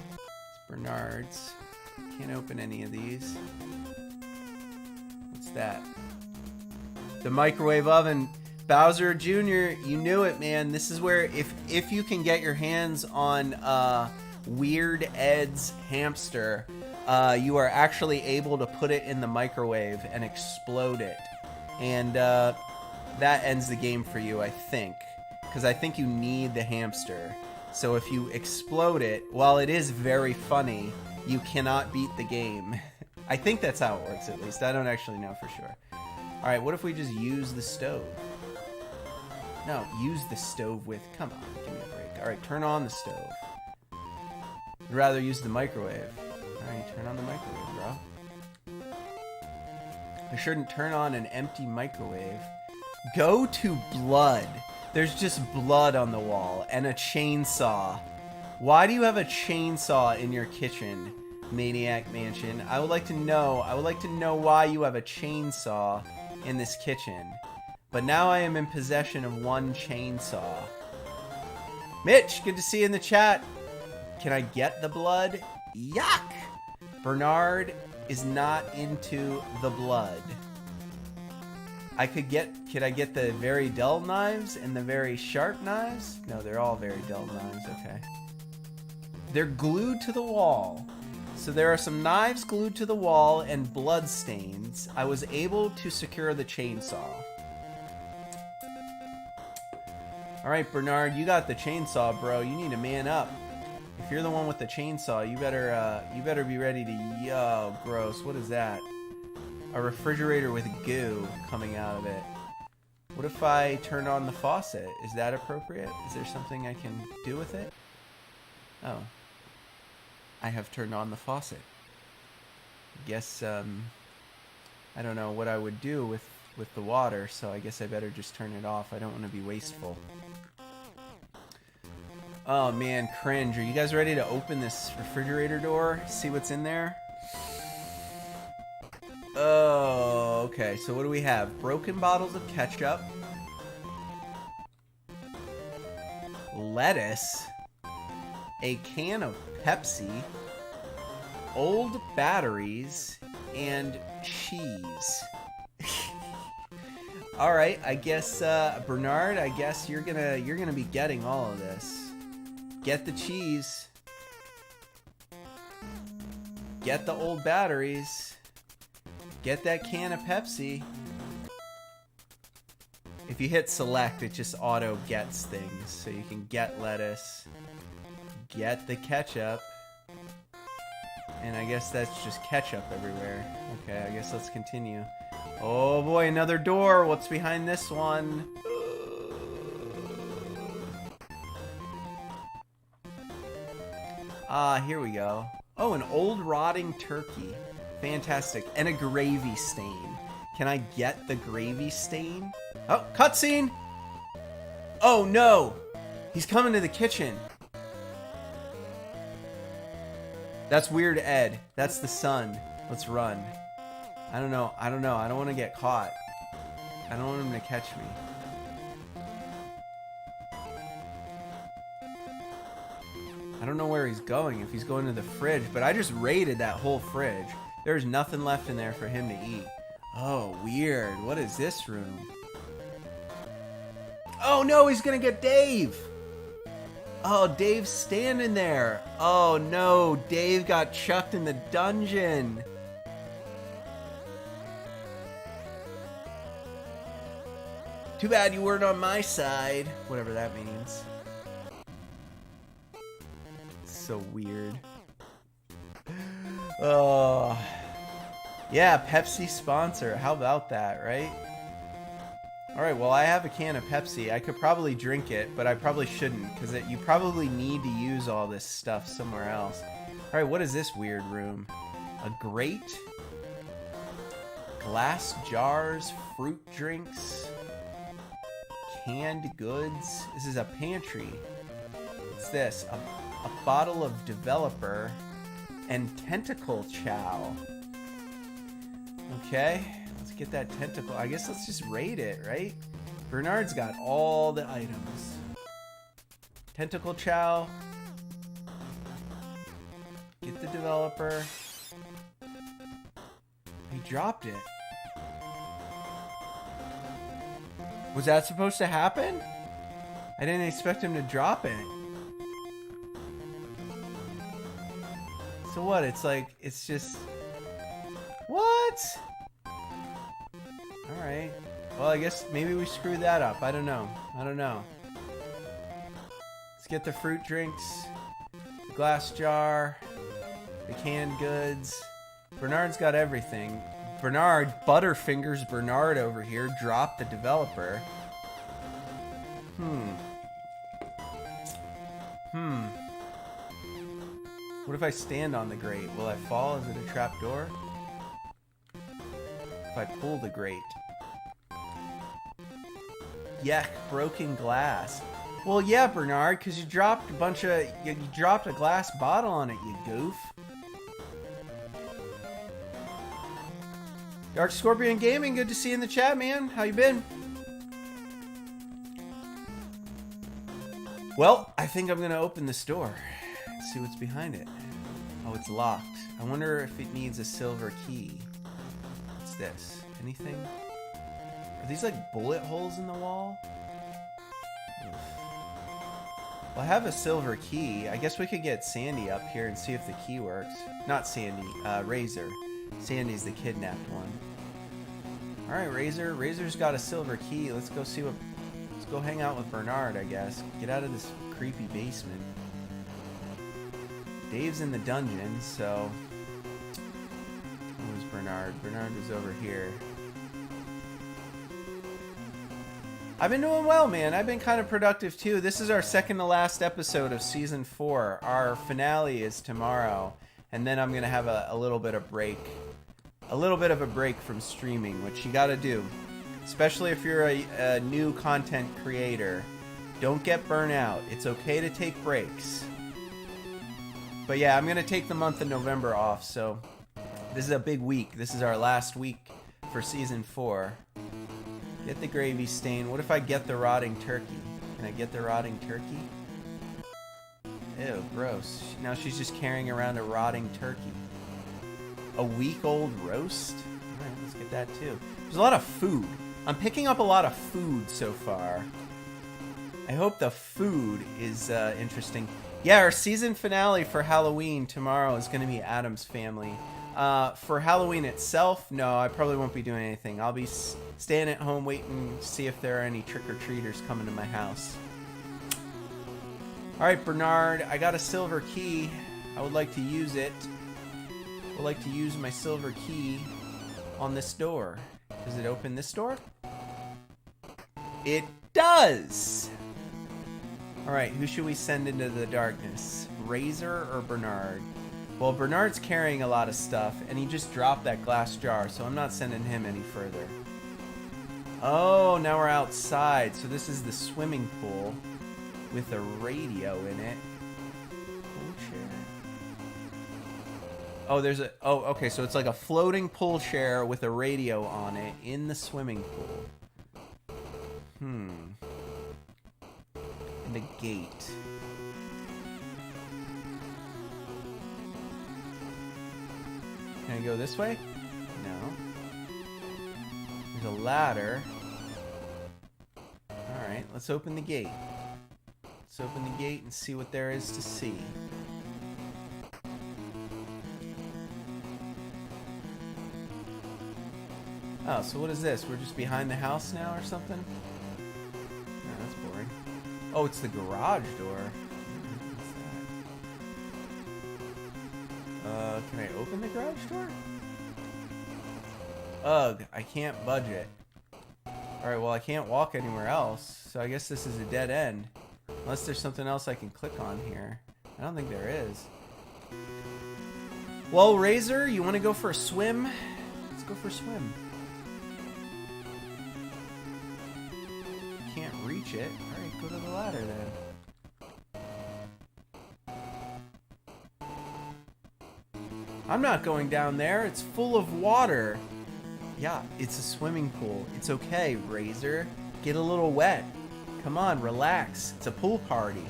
It's Bernard's. Can't open any of these. What's that? The microwave oven. Bowser Jr., you knew it, man. This is where, if you can get your hands on Weird Ed's hamster, you are actually able to put it in the microwave and explode it. And that ends the game for you, I think. Because I think you need the hamster. So if you explode it, while it is very funny, you cannot beat the game. I think that's how it works, at least. I don't actually know for sure. Alright, what if we just use the stove? No, use the stove with... Come on, give me a break. Alright, turn on the stove. I'd rather use the microwave. Alright, turn on the microwave, bro. I shouldn't turn on an empty microwave. Go to blood. There's just blood on the wall and a chainsaw. Why do you have a chainsaw in your kitchen, Maniac Mansion? I would like to know. I would like to know why you have a chainsaw in this kitchen. But now I am in possession of one chainsaw. Mitch, good to see you in the chat. Can I get the blood? Yuck! Bernard is not into the blood. Could I get the very dull knives and the very sharp knives? No, they're all very dull knives, okay. They're glued to the wall. So there are some knives glued to the wall and blood stains. I was able to secure the chainsaw. Alright, Bernard, you got the chainsaw, bro. You need to man up. If you're the one with the chainsaw, you better be ready to... Yo, gross. What is that? A refrigerator with goo coming out of it. What if I turn on the faucet? Is that appropriate? Is there something I can do with it? Oh. I have turned on the faucet. Guess, I don't know what I would do with the water, so I guess I better just turn it off. I don't want to be wasteful. Oh man, cringe. Are you guys ready to open this refrigerator door? See what's in there? Oh, okay. So what do we have? Broken bottles of ketchup. Lettuce. A can of Pepsi. Old batteries. And cheese. Alright, I guess, Bernard, I guess you're gonna be getting all of this. Get the cheese. Get the old batteries. Get that can of Pepsi. If you hit select, it just auto gets things. So you can get lettuce. Get the ketchup. And I guess that's just ketchup everywhere. Okay, I guess let's continue. Oh boy, another door. What's behind this one? Ah, here we go. Oh, an old rotting turkey. Fantastic. And a gravy stain. Can I get the gravy stain? Oh, cutscene! Oh no! He's coming to the kitchen. That's Weird Ed. That's the son. Let's run. I don't know. I don't want to get caught. I don't want him to catch me. I don't know where he's going, if he's going to the fridge, but I just raided that whole fridge. There's nothing left in there for him to eat. Oh, weird. What is this room? Oh no, he's gonna get Dave! Oh, Dave's standing there. Oh no, Dave got chucked in the dungeon. Too bad you weren't on my side. Whatever that means. So weird. Oh. Yeah, Pepsi sponsor. How about that, right? Alright, well, I have a can of Pepsi. I could probably drink it, but I probably shouldn't, because you probably need to use all this stuff somewhere else. Alright, what is this weird room? A grate? Glass jars? Fruit drinks? Canned goods? This is a pantry. What's this? A bottle of developer and tentacle chow. Okay. Get that tentacle. I guess let's just raid it, right? Bernard's got all the items. Tentacle chow. Get the developer. He dropped it. Was that supposed to happen? I didn't expect him to drop it. So what? It's like, it's just... What? Alright. Well, I guess maybe we screwed that up. I don't know. Let's get the fruit drinks, the glass jar, the canned goods. Bernard's got everything. Bernard, Butterfingers Bernard over here, dropped the developer. What if I stand on the grate? Will I fall? Is it a trap door? If I pull the grate. Yuck, broken glass. Well, yeah, Bernard, because you dropped you dropped a glass bottle on it, you goof. Dark Scorpion Gaming, good to see you in the chat, man. How you been? Well, I think I'm gonna open this door. See what's behind it. Oh, it's locked. I wonder if it needs a silver key. What's this? Anything? Are these like bullet holes in the wall? Oof. Well, I have a silver key. I guess we could get Sandy up here and see if the key works. Not Sandy, Razor. Sandy's the kidnapped one. Alright, Razor. Razor's got a silver key. Let's go see what... Let's go hang out with Bernard, I guess. Get out of this creepy basement. Dave's in the dungeon, so... Where's Bernard? Bernard is over here. I've been doing well, man. I've been kind of productive, too. This is our second to last episode of Season 4. Our finale is tomorrow. And then I'm going to have a little bit of break. A little bit of a break from streaming, which you got to do. Especially if you're a new content creator. Don't get burnt out. It's okay to take breaks. But yeah, I'm going to take the month of November off, so this is a big week. This is our last week for Season 4. Get the gravy stain. What if I get the rotting turkey? Can I get the rotting turkey? Ew, gross. Now she's just carrying around a rotting turkey. A week-old roast? Alright, let's get that too. There's a lot of food. I'm picking up a lot of food so far. I hope the food is interesting. Yeah, our season finale for Halloween tomorrow is going to be Adam's Family. For Halloween itself, no, I probably won't be doing anything. I'll be staying at home waiting to see if there are any trick-or-treaters coming to my house. Alright, Bernard, I got a silver key. I would like to use it. I would like to use my silver key on this door. Does it open this door? It does! Alright, who should we send into the darkness? Razor or Bernard? Well, Bernard's carrying a lot of stuff, and he just dropped that glass jar, so I'm not sending him any further. Oh, now we're outside. So this is the swimming pool with a radio in it. Pool chair. Oh, there's a... Oh, okay, so it's like a floating pool chair with a radio on it in the swimming pool. And a gate. Can I go this way? No. There's a ladder. Alright, let's open the gate. Let's open the gate and see what there is to see. Oh, so what is this? We're just behind the house now or something? Oh, that's boring. Oh, it's the garage door. What's that? Can I open the garage door? Ugh, I can't budge it. Alright, well I can't walk anywhere else, so I guess this is a dead end. Unless there's something else I can click on here. I don't think there is. Well, Razor, you want to go for a swim? Let's go for a swim. Can't reach it. Alright, go to the ladder then. I'm not going down there. It's full of water. Yeah, it's a swimming pool. It's okay, Razor. Get a little wet. Come on, relax. It's a pool party.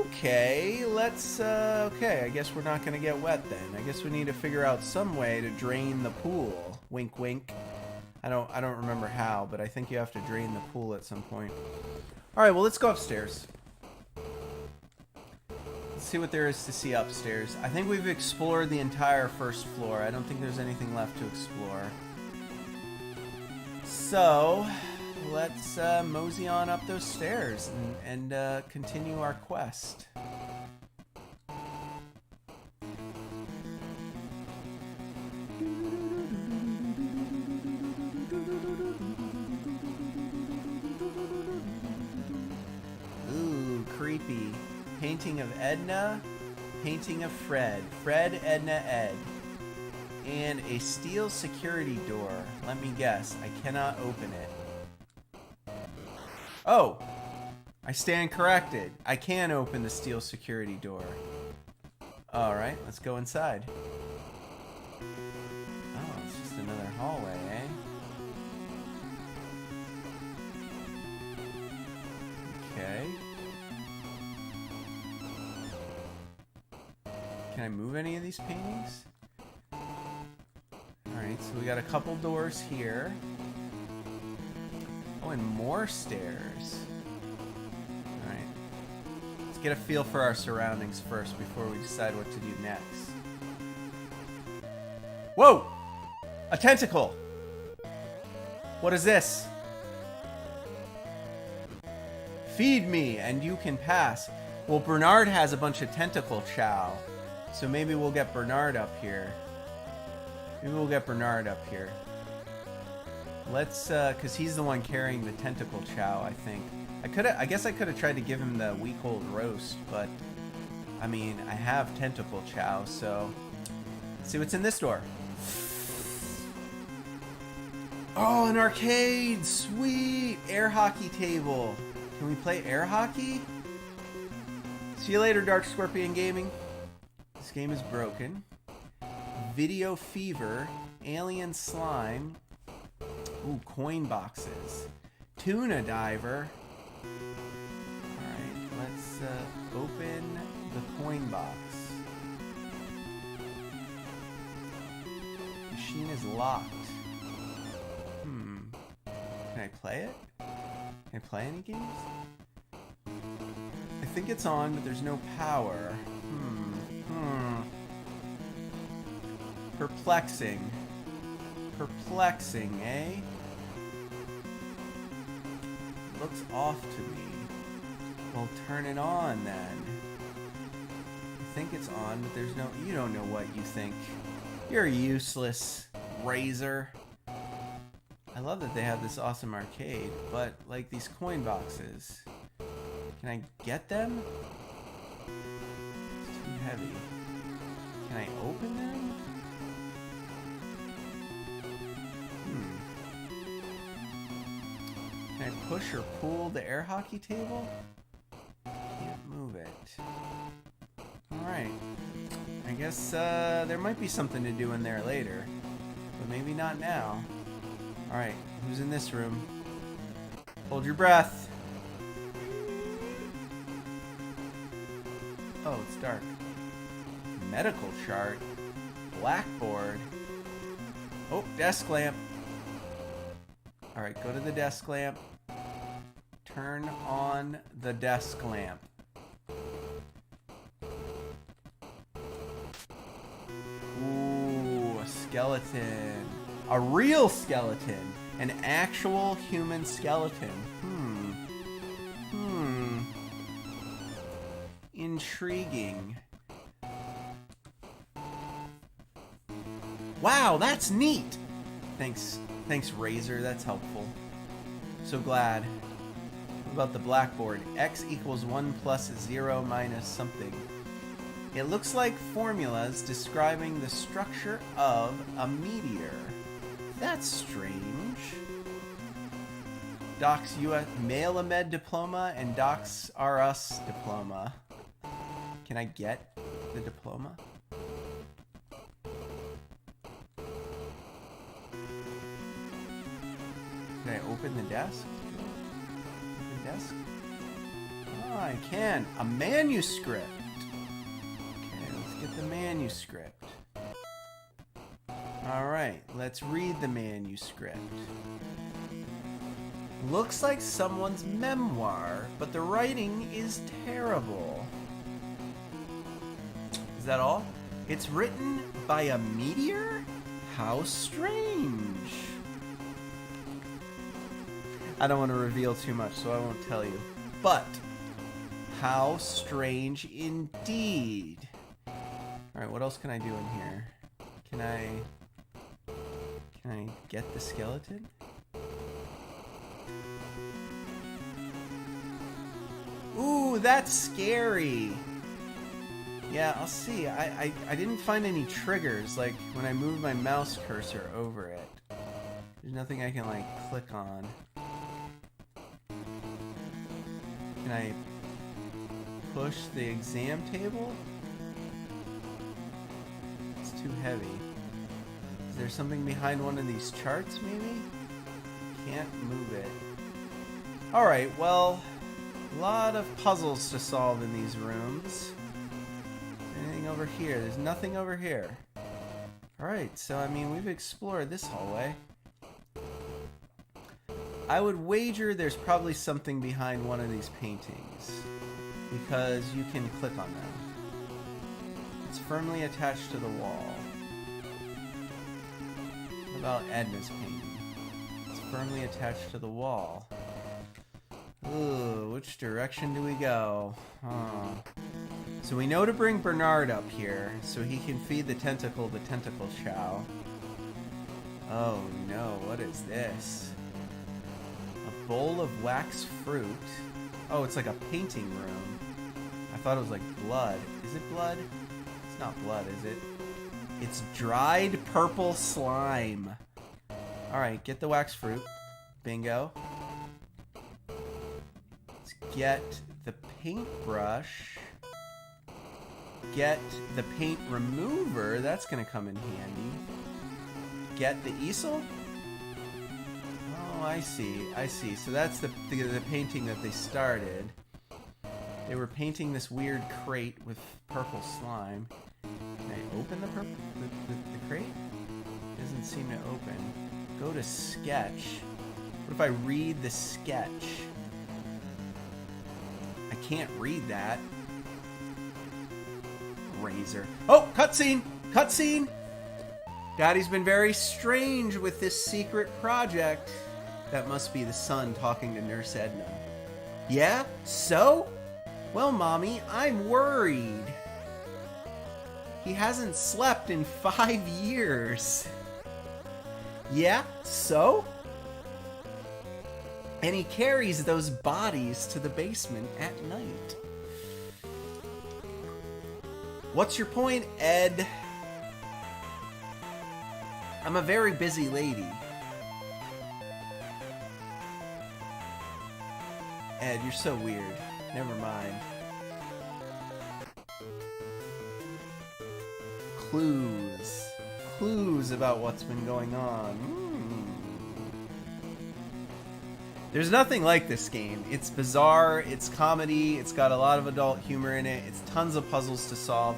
Okay, let's, okay, I guess we're not gonna get wet then. I guess we need to figure out some way to drain the pool. Wink, wink. I don't remember how, but I think you have to drain the pool at some point. Alright, well, let's go upstairs. See what there is to see upstairs. I think we've explored the entire first floor. I don't think there's anything left to explore. So, let's mosey on up those stairs and continue our quest. Ooh, creepy. Painting of Edna, painting of Fred. Fred, Edna, Ed. And a steel security door. Let me guess, I cannot open it. Oh! I stand corrected. I can open the steel security door. Alright, let's go inside. Oh, it's just another hallway, eh? Okay. Can I move any of these paintings? Alright, so we got a couple doors here. Oh, and more stairs. Alright. Let's get a feel for our surroundings first before we decide what to do next. Whoa! A tentacle! What is this? Feed me and you can pass. Well, Bernard has a bunch of tentacle chow. So maybe we'll get Bernard up here. Maybe we'll get Bernard up here. Let's, cause he's the one carrying the tentacle chow, I think. I guess I could have tried to give him the week-old roast, but I mean, I have tentacle chow, so let's see what's in this door. Oh, an arcade! Sweet! Air hockey table. Can we play air hockey? See you later, Dark Scorpion Gaming. This game is broken. Video Fever. Alien Slime. Ooh, coin boxes. Tuna Diver. Alright, let's open the coin box. Machine is locked. Can I play it? Can I play any games? I think it's on, but there's no power. Perplexing. Perplexing, eh? Looks off to me. Well, turn it on then. I think it's on, but there's no... You don't know what you think. You're useless, Razor. I love that they have this awesome arcade, but, like, these coin boxes... Can I get them? It's too heavy. Can I open them? Can I push or pull the air hockey table? Can't move it. Alright. I guess there might be something to do in there later. But maybe not now. Alright, who's in this room? Hold your breath. Oh, it's dark. Medical chart. Blackboard. Oh, desk lamp. Alright, go to the desk lamp. Turn on the desk lamp. Ooh, a skeleton. A real skeleton. An actual human skeleton. Intriguing. Wow, that's neat! Thanks, Razor, that's helpful. So glad. What about the blackboard? X equals 1 plus 0 minus something. It looks like formulas describing the structure of a meteor. That's strange. Docs US Mail a Med diploma and Docs R Us diploma. Can I get the diploma? Can I open the desk? The desk? Oh, I can. A manuscript. Okay, let's get the manuscript. Alright, let's read the manuscript. Looks like someone's memoir, but the writing is terrible. Is that all? It's written by a meteor? How strange. I don't want to reveal too much, so I won't tell you. But, how strange indeed. Alright, what else can I do in here? Can I get the skeleton? Ooh, that's scary. Yeah, I'll see. I didn't find any triggers, like when I move my mouse cursor over it. There's nothing I can, like, click on. Can I push the exam table? It's too heavy. Is there something behind one of these charts, maybe? Can't move it. Alright, well, a lot of puzzles to solve in these rooms. Anything over here? There's nothing over here. Alright, so I mean, we've explored this hallway. I would wager there's probably something behind one of these paintings, because you can click on them. It's firmly attached to the wall. What about Edna's painting? It's firmly attached to the wall. Ooh, which direction do we go? Huh. So we know to bring Bernard up here, so he can feed the tentacle chow. Oh no, what is this? A bowl of wax fruit. Oh, it's like a painting room. I thought it was like blood. Is it blood? It's not blood, is it? It's dried purple slime. Alright, get the wax fruit. Bingo. Let's get the paintbrush. Get the paint remover. That's gonna come in handy. Get the easel. Oh, I see. So that's the painting that they started. They were painting this weird crate with purple slime. Can I open the crate? It doesn't seem to open. Go to sketch. What if I read the sketch? I can't read that. Razor. Oh, cutscene! Cutscene! Daddy's been very strange with this secret project. That must be the son talking to Nurse Edna. Yeah? So? Well, Mommy, I'm worried. He hasn't slept in 5 years. Yeah, so? And he carries those bodies to the basement at night. What's your point, Ed? I'm a very busy lady. Ed, you're so weird. Never mind. Clues. Clues about what's been going on. There's nothing like this game. It's bizarre, it's comedy, it's got a lot of adult humor in it, it's tons of puzzles to solve.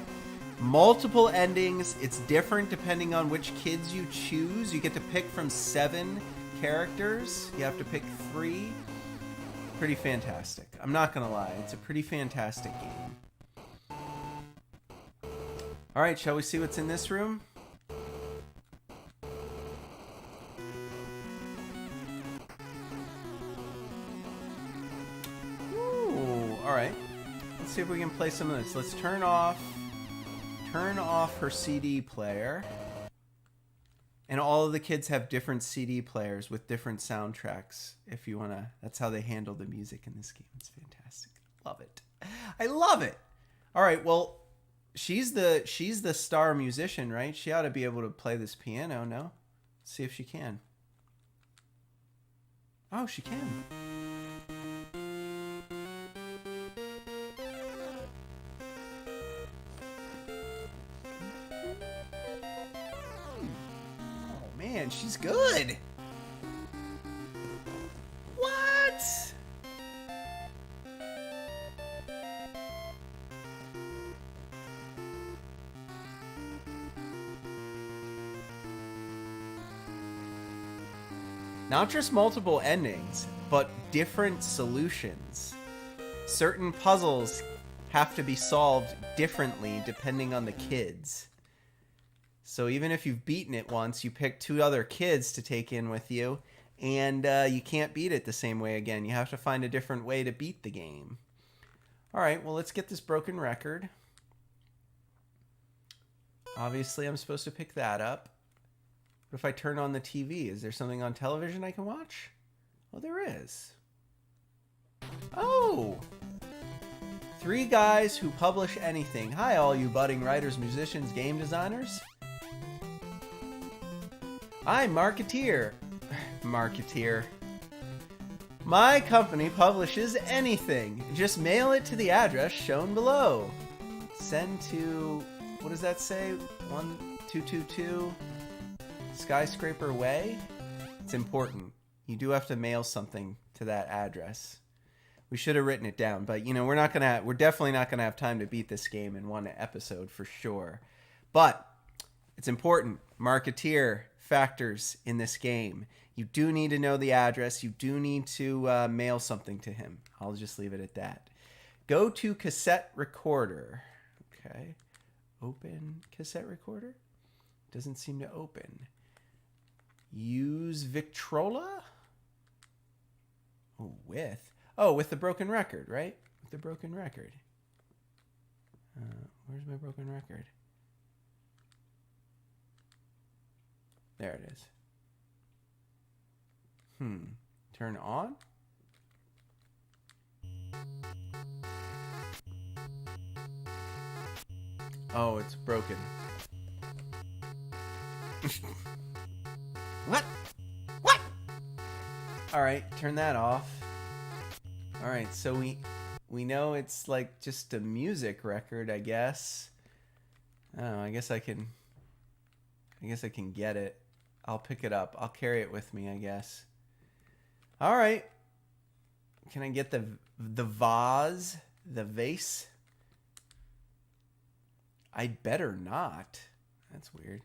Multiple endings, it's different depending on which kids you choose. You get to pick from 7 characters. You have to pick 3. Pretty fantastic. I'm not gonna lie, it's a pretty fantastic game. Alright, shall we see what's in this room? Ooh, alright. Let's see if we can play some of this. Let's turn off her CD player. And all of the kids have different CD players with different soundtracks. If you wanna, that's how they handle the music in this game. It's fantastic. Love it. I love it. All right, well, she's the star musician, right? She ought to be able to play this piano. No, let's see if she can. Oh, she can. Man, she's good. What? Not just multiple endings, but different solutions. Certain puzzles have to be solved differently depending on the kids. So even if you've beaten it once, you pick 2 other kids to take in with you, and you can't beat it the same way again. You have to find a different way to beat the game. All right, well, let's get this broken record. Obviously, I'm supposed to pick that up. What if I turn on the TV? Is there something on television I can watch? Oh, there is. Oh! 3 guys who publish anything. Hi, all you budding writers, musicians, game designers. I'm Marketeer. Marketeer. My company publishes anything. Just mail it to the address shown below. Send to, what does that say? 1222 Skyscraper Way? It's important. You do have to mail something to that address. We should have written it down, but you know, we're definitely not gonna have time to beat this game in 1 episode for sure. But it's important. Marketeer factors in this game. You do need to know the address. You do need to mail something to him. I'll just leave it at that. Go to cassette recorder. Okay. Open cassette recorder. Doesn't seem to open. Use Victrola. Oh, with the broken record, right? With the broken record. Where's my broken record? There it is. Turn on? Oh, it's broken. What? What? All right, turn that off. All right, so we know it's like just a music record, I guess. Oh, I guess I can get it. I'll pick it up. I'll carry it with me, I guess. All right. Can I get the vase? The vase? I'd better not. That's weird.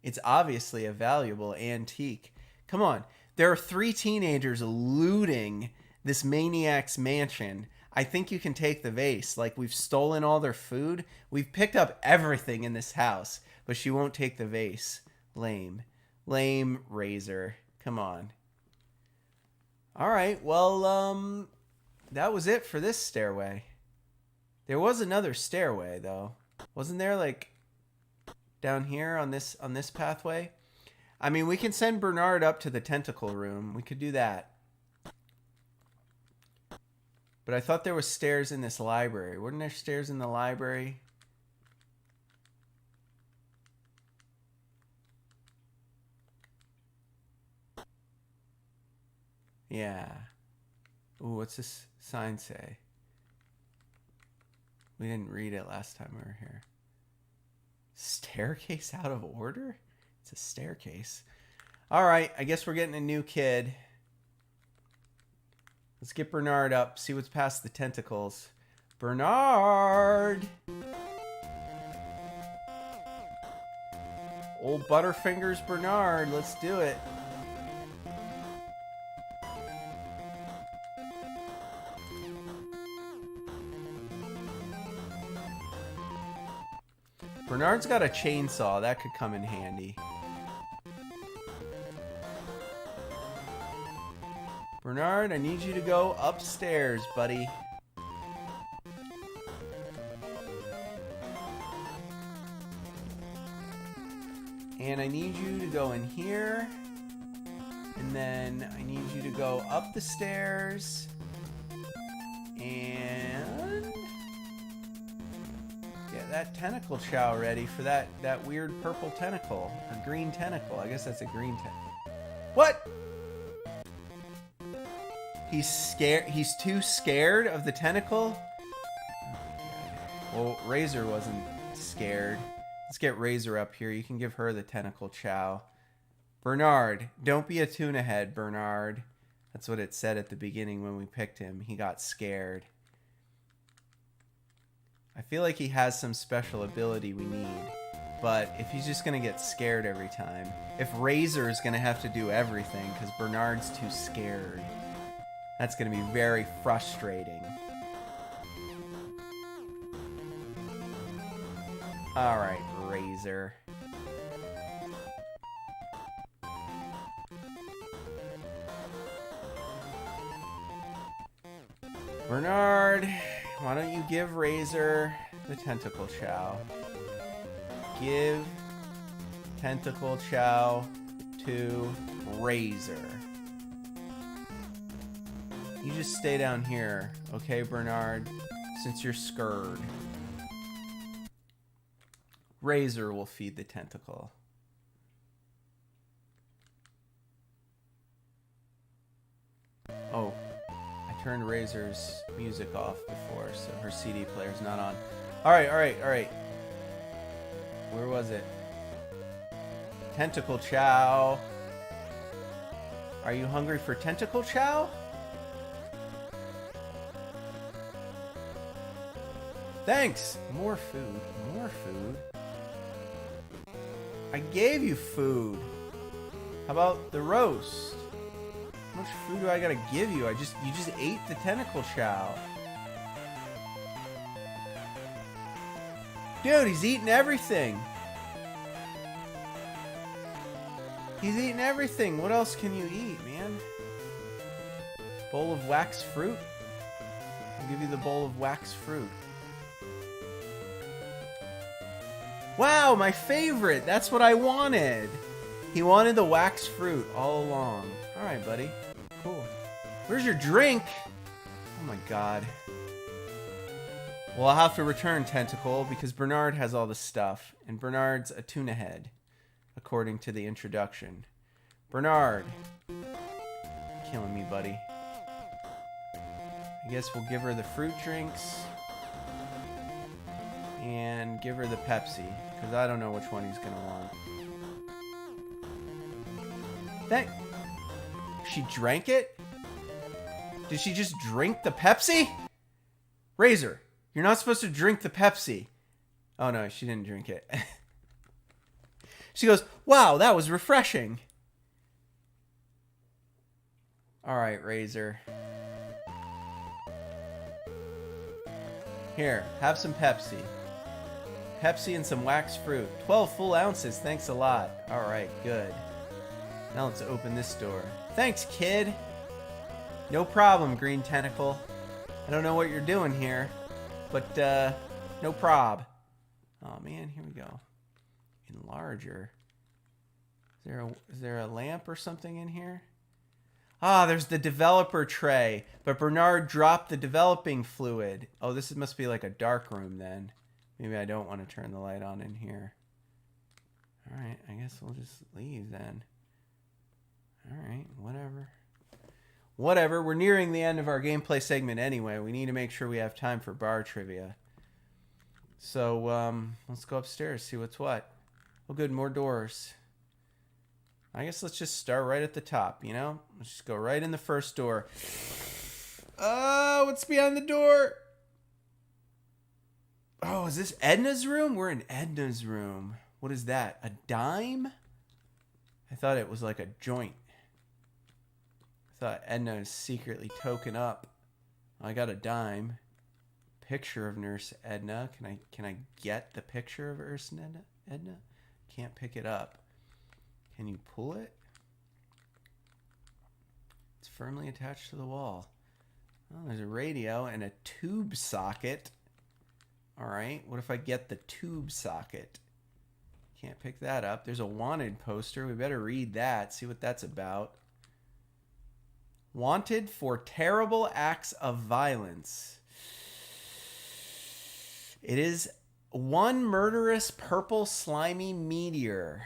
It's obviously a valuable antique. Come on. There are 3 teenagers looting this Maniac's Mansion. I think you can take the vase. Like, we've stolen all their food. We've picked up everything in this house, but she won't take the vase. Lame. Lame razor. Come on. All right. Well, that was it for this stairway. There was another stairway, though. Wasn't there, like, down here on this pathway? I mean, we can send Bernard up to the tentacle room. We could do that. But I thought there was stairs in this library. Weren't there stairs in the library? Yeah. Ooh, what's this sign say? We didn't read it last time we were here. Staircase out of order? It's a staircase. All right, I guess we're getting a new kid. Let's get Bernard up, see what's past the tentacles. Bernard! Old Butterfingers Bernard, let's do it. Bernard's got a chainsaw. That could come in handy. Bernard, I need you to go upstairs, buddy. And I need you to go in here. And then I need you to go up the stairs. And get that tentacle chow ready for that weird purple tentacle. Or green tentacle. I guess that's a green tentacle. What? He's scared. He's too scared of the tentacle? Well, Razor wasn't scared. Let's get Razor up here. You can give her the tentacle chow. Bernard, don't be a tuna head, Bernard. That's what it said at the beginning when we picked him. He got scared. I feel like he has some special ability we need. But if he's just going to get scared every time. If Razor is going to have to do everything because Bernard's too scared. That's going to be very frustrating. Alright, Razor. Bernard, why don't you give Razor the tentacle chow? Give tentacle chow to Razor. You just stay down here, okay, Bernard? Since you're scared. Razor will feed the tentacle. Oh, I turned Razor's music off before, so her CD player's not on. Alright. Where was it? Tentacle chow. Are you hungry for tentacle chow? Thanks! More food. More food. I gave you food. How about the roast? How much food do I gotta give you? You just ate the tentacle chow. Dude, he's eating everything. He's eating everything. What else can you eat, man? Bowl of wax fruit? I'll give you the bowl of wax fruit. Wow, my favorite. That's what I wanted. He wanted the wax fruit all along. All right, buddy. Cool. Where's your drink? Oh my god. Well, I'll have to return Tentacle because Bernard has all the stuff. And Bernard's a tuna head, according to the introduction. Bernard. Killing me, buddy. I guess we'll give her the fruit drinks. And give her the Pepsi, because I don't know which one he's going to want. She drank it? Did she just drink the Pepsi? Razor, you're not supposed to drink the Pepsi. Oh no, she didn't drink it. She goes, wow, that was refreshing. Alright, Razor. Here, have some Pepsi. Pepsi and some wax fruit. 12 full ounces, thanks a lot. Alright, good. Now let's open this door. Thanks, kid. No problem, Green Tentacle. I don't know what you're doing here, but no prob. Oh man, here we go. enlarger. Is there a lamp or something in here? Ah, there's the developer tray. But Bernard dropped the developing fluid. Oh, this must be like a dark room then. Maybe I don't want to turn the light on in here. All right, I guess we'll just leave then. All right, whatever. Whatever, we're nearing the end of our gameplay segment anyway. We need to make sure we have time for bar trivia. So, let's go upstairs, see what's what. Oh, good, more doors. I guess let's just start right at the top, you know? Let's just go right in the first door. Oh, what's behind the door? Oh, is this Edna's room? We're in Edna's room. What is that? A dime? I thought it was like a joint. I thought Edna is secretly token up. I got a dime. Picture of Nurse Edna. Can I get the picture of Nurse Edna? Can't pick it up. Can you pull it? It's firmly attached to the wall. Oh, there's a radio and a tube socket. All right, what if I get the tube socket? Can't pick that up. There's a wanted poster. We better read that, see what that's about. Wanted for terrible acts of violence. It is one murderous purple slimy meteor.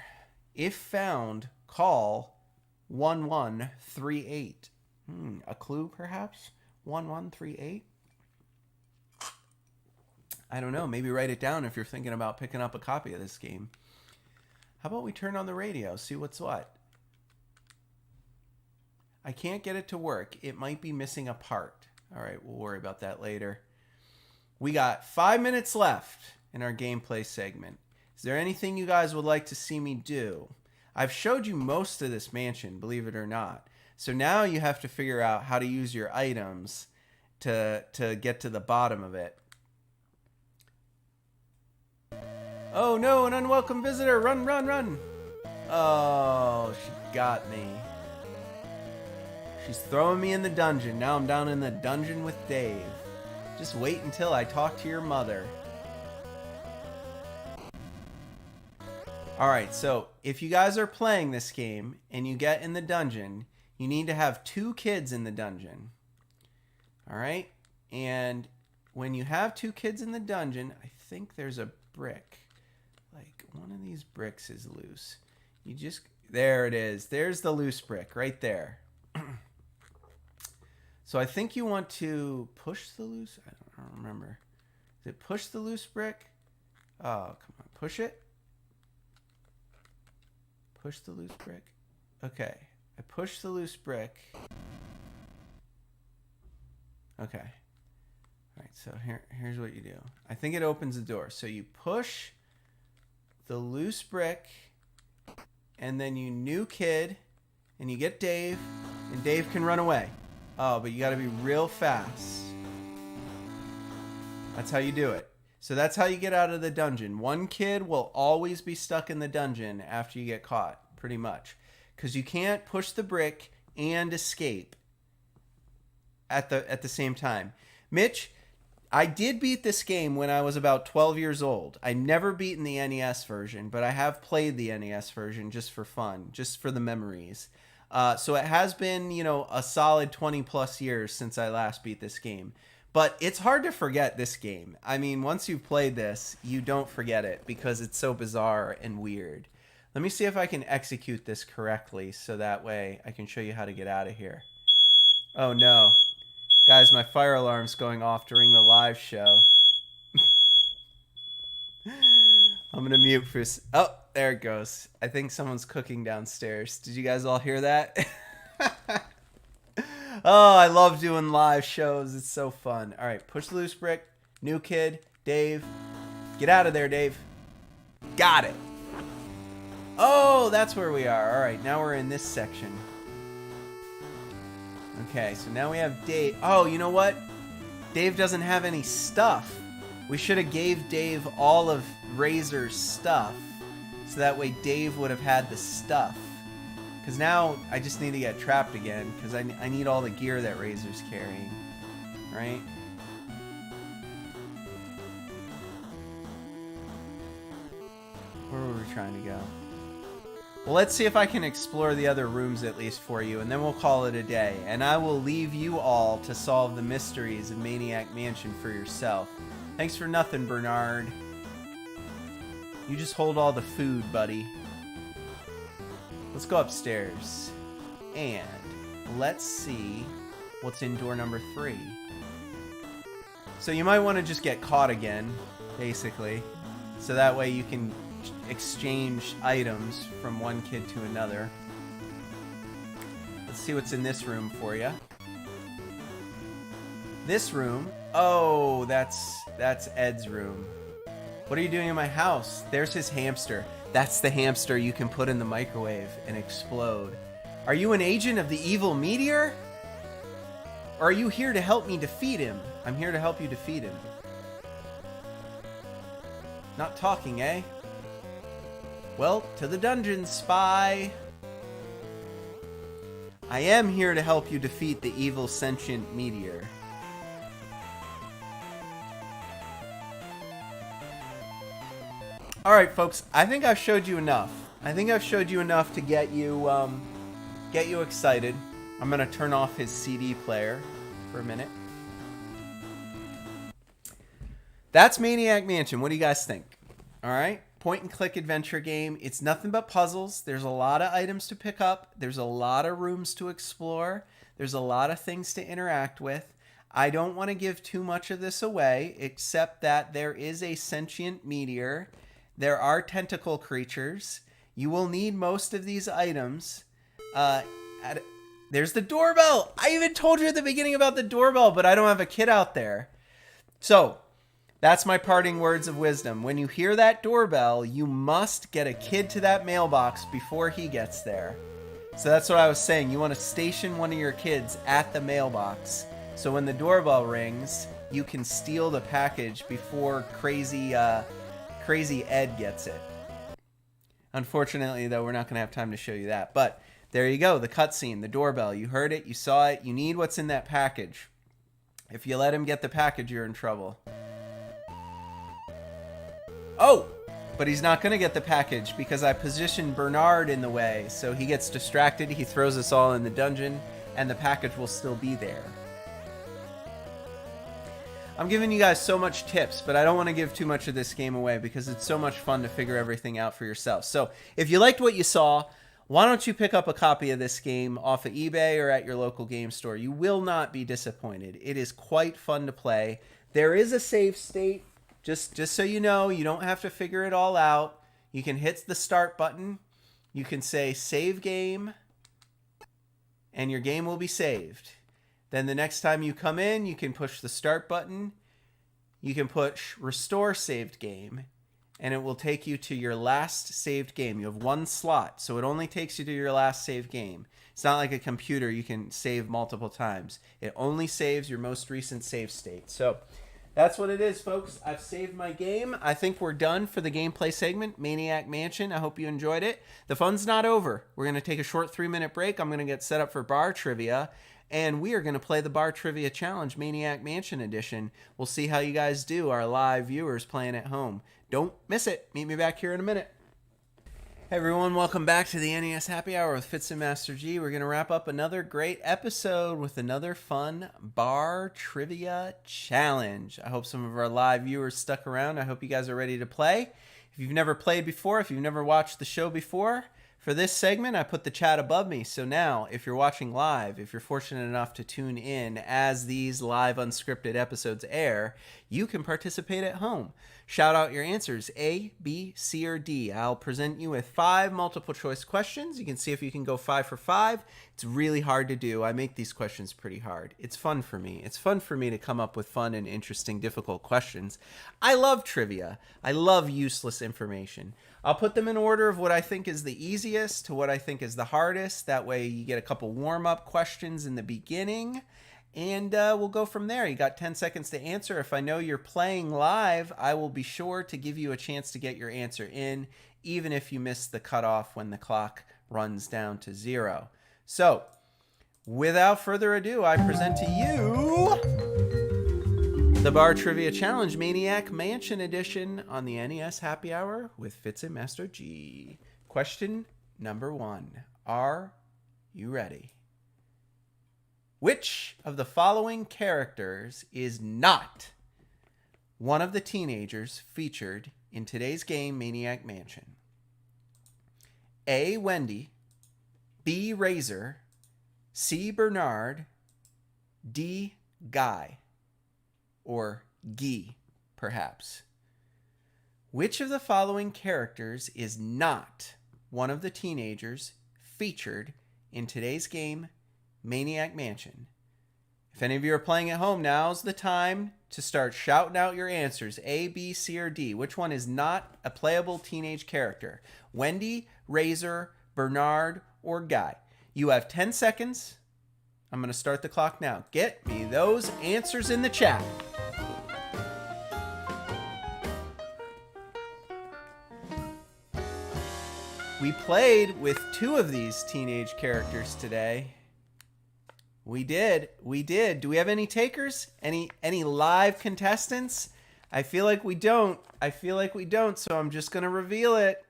If found, call 1138. A clue, perhaps? 1138? I don't know. Maybe write it down if you're thinking about picking up a copy of this game. How about we turn on the radio, see what's what? I can't get it to work. It might be missing a part. All right, we'll worry about that later. We got 5 minutes left in our gameplay segment. Is there anything you guys would like to see me do? I've showed you most of this mansion, believe it or not. So now you have to figure out how to use your items to get to the bottom of it. Oh no, an unwelcome visitor. Run, run, run. Oh, she got me. She's throwing me in the dungeon. Now I'm down in the dungeon with Dave. Just wait until I talk to your mother. Alright, so if you guys are playing this game and you get in the dungeon, you need to have 2 kids in the dungeon. Alright? And when you have 2 kids in the dungeon, I think there's a brick. Like, one of these bricks is loose. You just... There it is. There's the loose brick right there. So I think you want to push the loose... I don't remember. Is it push the loose brick? Oh, come on. Push it. Push the loose brick. Okay. I push the loose brick. Okay. All right, so here's what you do. I think it opens the door. So you push the loose brick, and then you new kid, and you get Dave, and Dave can run away. Oh, but you got to be real fast. That's how you do it. So that's how you get out of the dungeon. One kid will always be stuck in the dungeon after you get caught, pretty much. Because you can't push the brick and escape at the same time. Mitch, I did beat this game when I was about 12 years old. I've never beaten the NES version, but I have played the NES version just for fun, just for the memories. So it has been, you know, a solid 20 plus years since I last beat this game. But it's hard to forget this game. I mean, once you've played this, you don't forget it because it's so bizarre and weird. Let me see if I can execute this correctly so that way I can show you how to get out of here. Oh no. Guys, my fire alarm's going off during the live show. I'm gonna mute for... Oh, there it goes. I think someone's cooking downstairs. Did you guys all hear that? Oh, I love doing live shows. It's so fun. All right, push the loose brick. New kid, Dave. Get out of there, Dave. Got it. Oh, that's where we are. All right, now we're in this section. Okay, so now we have Dave. Oh, you know what? Dave doesn't have any stuff. We should have gave Dave all of Razor's stuff, so that way Dave would have had the stuff. Because now I just need to get trapped again, because I need all the gear that Razor's carrying. Right? Where were we trying to go? Well, let's see if I can explore the other rooms at least for you, and then we'll call it a day. And I will leave you all to solve the mysteries of Maniac Mansion for yourself. Thanks for nothing, Bernard. You just hold all the food, buddy. Let's go upstairs. And let's see what's in door number 3. So you might want to just get caught again, basically. So that way you can exchange items from one kid to another. Let's see what's in this room for you. This room, oh, that's Ed's room. What are you doing in my house? There's his hamster. That's the hamster you can put in the microwave and explode. Are you an agent of the evil meteor? Or are you here to help me defeat him? I'm here to help you defeat him. Not talking, eh? Well, to the dungeon, spy. I am here to help you defeat the evil sentient meteor. Alright, folks, I think I've showed you enough. I think I've showed you enough to get you excited. I'm going to turn off his CD player for a minute. That's Maniac Mansion. What do you guys think? Alright? Point and click adventure game. It's nothing but puzzles. There's a lot of items to pick up. There's a lot of rooms to explore. There's a lot of things to interact with. I don't want to give too much of this away, except that there is a sentient meteor. There are tentacle creatures. You will need most of these items. There's the doorbell. I even told you at the beginning about the doorbell, but I don't have a kid out there. So, that's my parting words of wisdom. When you hear that doorbell, you must get a kid to that mailbox before he gets there. So that's what I was saying. You want to station one of your kids at the mailbox. So when the doorbell rings, you can steal the package before crazy Ed gets it. Unfortunately, though, we're not going to have time to show you that. But there you go, the cutscene, the doorbell. You heard it, you saw it, you need what's in that package. If you let him get the package, you're in trouble. Oh, but he's not going to get the package because I positioned Bernard in the way. So he gets distracted, he throws us all in the dungeon, and the package will still be there. I'm giving you guys so much tips, but I don't want to give too much of this game away because it's so much fun to figure everything out for yourself. So if you liked what you saw, why don't you pick up a copy of this game off of eBay or at your local game store? You will not be disappointed. It is quite fun to play. There is a save state. Just so you know, you don't have to figure it all out. You can hit the start button. You can say save game, and your game will be saved. Then the next time you come in, you can push the start button. You can push restore saved game, and it will take you to your last saved game. You have one slot, so it only takes you to your last saved game. It's not like a computer you can save multiple times. It only saves your most recent save state. So that's what it is, folks. I've saved my game. I think we're done for the gameplay segment, Maniac Mansion. I hope you enjoyed it. The fun's not over. We're going to take a short 3-minute break. I'm going to get set up for bar trivia, and we are going to play the bar trivia challenge, Maniac Mansion edition. We'll see how you guys do, our live viewers playing at home. Don't miss it. Meet me back here in a minute. Hey everyone, welcome back to the NES Happy Hour with Fitz and Master G. We're going to wrap up another great episode with another fun bar trivia challenge. I hope some of our live viewers stuck around. I hope you guys are ready to play. If you've never played before, if you've never watched the show before, for this segment, I put the chat above me. So now, if you're watching live, if you're fortunate enough to tune in as these live unscripted episodes air, you can participate at home. Shout out your answers, A, B, C, or D. I'll present you with 5 multiple choice questions. You can see if you can go 5 for 5. It's really hard to do. I make these questions pretty hard. It's fun for me. It's fun for me to come up with fun and interesting, difficult questions. I love trivia. I love useless information. I'll put them in order of what I think is the easiest to what I think is the hardest. That way you get a couple warm-up questions in the beginning. And we'll go from there. You got 10 seconds to answer. If I know you're playing live, I will be sure to give you a chance to get your answer in, even if you miss the cutoff when the clock runs down to 0. So, without further ado, I present to you The Bar Trivia Challenge Maniac Mansion Edition on the NES Happy Hour with Fitz and Master G. Question number 1. Are you ready? Which of the following characters is not one of the teenagers featured in today's game Maniac Mansion? A. Wendy, B. Razor, C. Bernard, D. Guy, or Guy, perhaps. Which of the following characters is not one of the teenagers featured in today's game Maniac Mansion? If any of you are playing at home, now's the time to start shouting out your answers. A, B, C, or D. Which one is not a playable teenage character? Wendy, Razor, Bernard, or Guy? You have 10 seconds. I'm going to start the clock now. Get me those answers in the chat. We played with 2 of these teenage characters today. We did. Do we have any takers? Any live contestants? I feel like we don't, so I'm just going to reveal it.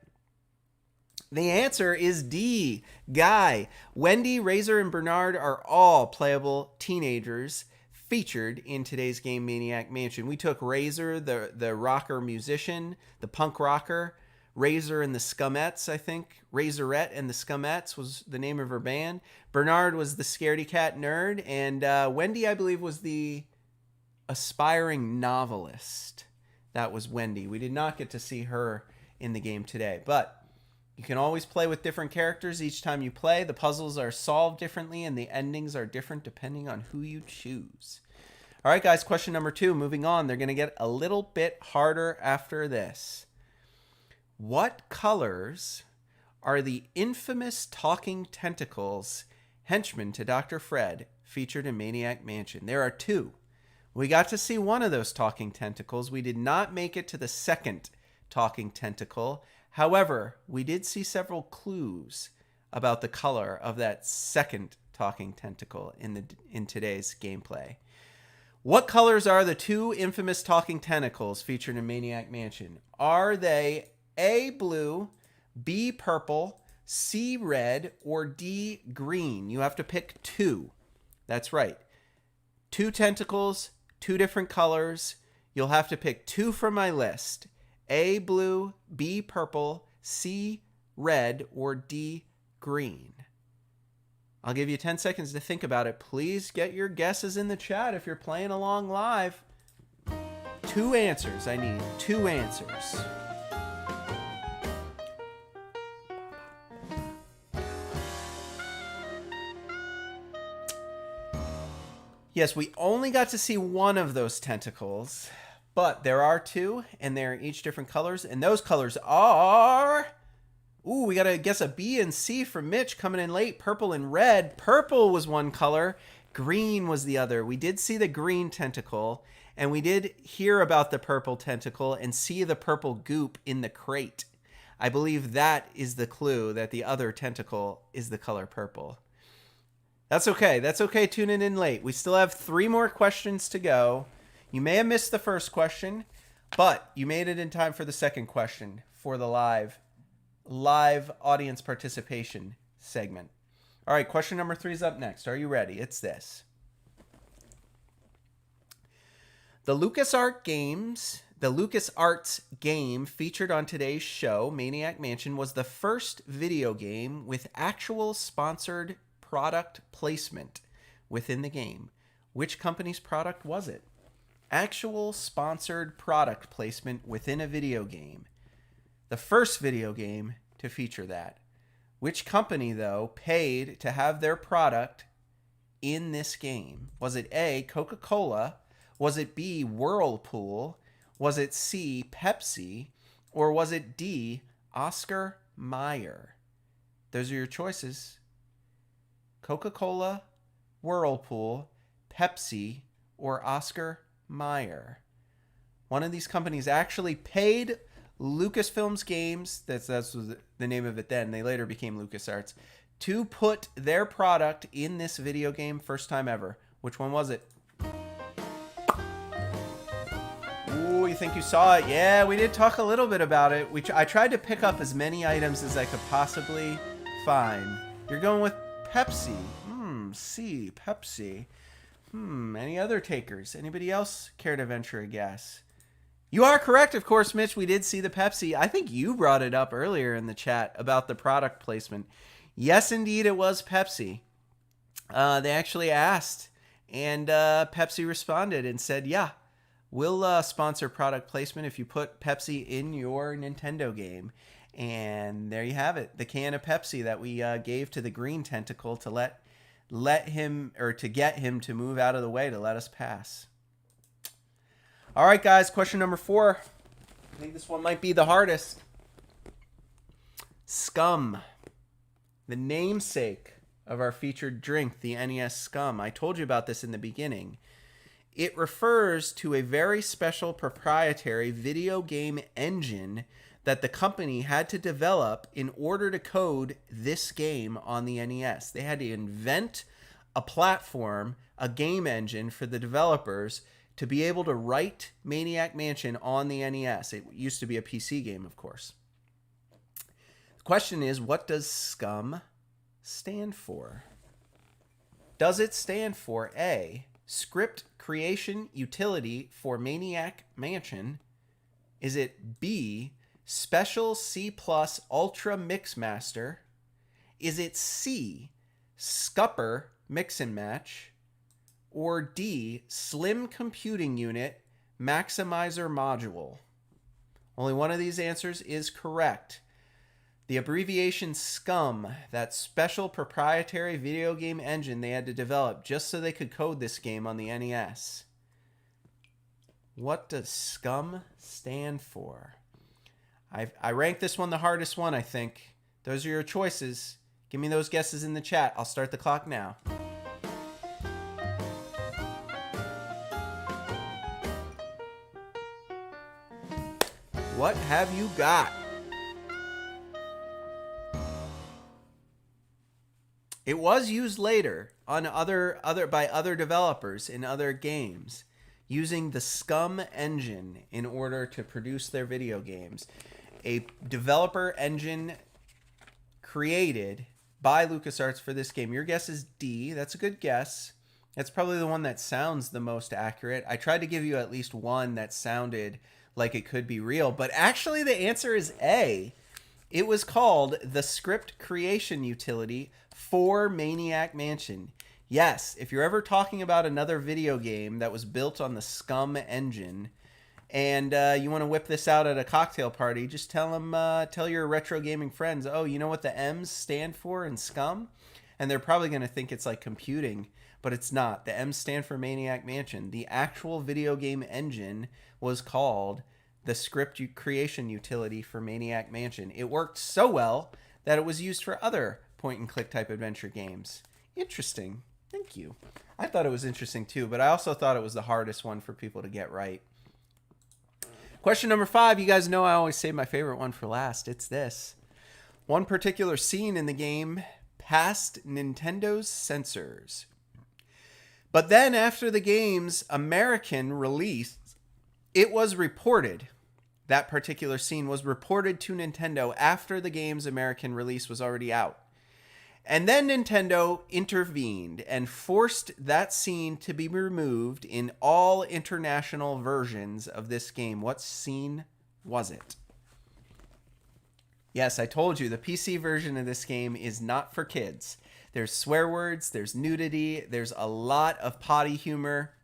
The answer is D, Guy. Wendy, Razor, and Bernard are all playable teenagers featured in today's game Maniac Mansion. We took Razor, the rocker musician, the punk rocker, Razor and the Scumettes, I think. Razorette and the Scumettes was the name of her band. Bernard was the scaredy cat nerd. And Wendy, I believe, was the aspiring novelist. That was Wendy. We did not get to see her in the game today. But you can always play with different characters each time you play. The puzzles are solved differently, and the endings are different depending on who you choose. All right, guys, question number 2. Moving on. They're going to get a little bit harder after this. What colors are the infamous talking tentacles henchmen to Dr. Fred featured in Maniac Mansion? There are 2. We got to see one of those talking tentacles. We did not make it to the second talking tentacle. However, we did see several clues about the color of that second talking tentacle in today's gameplay. What colors are the 2 infamous talking tentacles featured in Maniac Mansion? Are they A, blue, B, purple, C, red, or D, green? You have to pick 2. That's right. 2 tentacles, 2 different colors. You'll have to pick 2 from my list. A, blue, B, purple, C, red, or D, green. I'll give you 10 seconds to think about it. Please get your guesses in the chat if you're playing along live. 2 answers. I need 2 answers. Yes, we only got to see one of those tentacles, but there are 2, and they're each different colors, and those colors are... Ooh, we got to guess a B and C from Mitch coming in late. Purple and red. Purple was one color. Green was the other. We did see the green tentacle, and we did hear about the purple tentacle and see the purple goop in the crate. I believe that is the clue that the other tentacle is the color purple. That's okay. That's okay tuning in late. We still have 3 more questions to go. You may have missed the first question, but you made it in time for the second question for the live audience participation segment. All right, question number 3 is up next. Are you ready? It's this. The LucasArts game featured on today's show, Maniac Mansion, was the first video game with actual sponsored product placement within the game. Which company's product was it? Actual sponsored product placement within a video game. The first video game to feature that. Which company, though, paid to have their product in this game? Was it A, Coca-Cola? Was it B, Whirlpool? Was it C, Pepsi? Or was it D, Oscar Mayer? Those are your choices. Coca-Cola, Whirlpool, Pepsi, or Oscar Mayer. One of these companies actually paid Lucasfilm Games, that's the name of it then, they later became LucasArts, to put their product in this video game first time ever. Which one was it? think you saw it. Yeah, we did talk a little bit about it. I tried to pick up as many items as I could possibly find. You're going with Pepsi. C, Pepsi. Any other takers? Anybody else care to venture a guess? You are correct, of course, Mitch. We did see the Pepsi. I think you brought it up earlier in the chat about the product placement. Yes, indeed, it was Pepsi. They actually asked, and Pepsi responded and said, yeah, we'll sponsor product placement if you put Pepsi in your Nintendo game. And there you have it, the can of Pepsi that we gave to the green tentacle to let him, or to get him to move out of the way to let us pass. All right, guys, question number 4. I think this one might be the hardest. Scum, the namesake of our featured drink, the NES Scum. I told you about this in the beginning. It refers to a very special proprietary video game engine that the company had to develop in order to code this game on the NES. They had to invent a platform, a game engine for the developers to be able to write Maniac Mansion on the NES. It used to be a PC game, of course. The question is, what does SCUM stand for? Does it stand for A, Script Creation Utility for Maniac Mansion? Is it B, Special C+ Ultra Mix Master? Is it C, Scupper Mix and Match? Or D, Slim Computing Unit Maximizer Module? Only one of these answers is correct. The abbreviation SCUM, that special proprietary video game engine they had to develop just so they could code this game on the NES. What does SCUM stand for? I ranked this one the hardest one, I think. Those are your choices. Give me those guesses in the chat. I'll start the clock now. What have you got? It was used later on by other developers in other games, using the SCUM engine in order to produce their video games. A developer engine created by LucasArts for this game. Your guess is D. That's a good guess. That's probably the one that sounds the most accurate. I tried to give you at least one that sounded like it could be real, but actually the answer is A. It was called the Script Creation Utility for Maniac Mansion. Yes, if you're ever talking about another video game that was built on the SCUM engine, and you want to whip this out at a cocktail party, just tell your retro gaming friends, oh, you know what the M's stand for in SCUM? And they're probably going to think it's like computing, but it's not. The M's stand for Maniac Mansion. The actual video game engine was called the Script Creation Utility for Maniac Mansion. It worked so well that it was used for other point-and-click type adventure games. Interesting. Thank you. I thought it was interesting too, but I also thought it was the hardest one for people to get right. Question number 5. You guys know I always save my favorite one for last. It's this. One particular scene in the game passed Nintendo's censors. But then after the game's American release, it was reported, that particular scene was reported to Nintendo after the game's American release was already out. And then Nintendo intervened and forced that scene to be removed in all international versions of this game. What scene was it? Yes, I told you, the PC version of this game is not for kids. There's swear words, there's nudity, there's a lot of potty humor,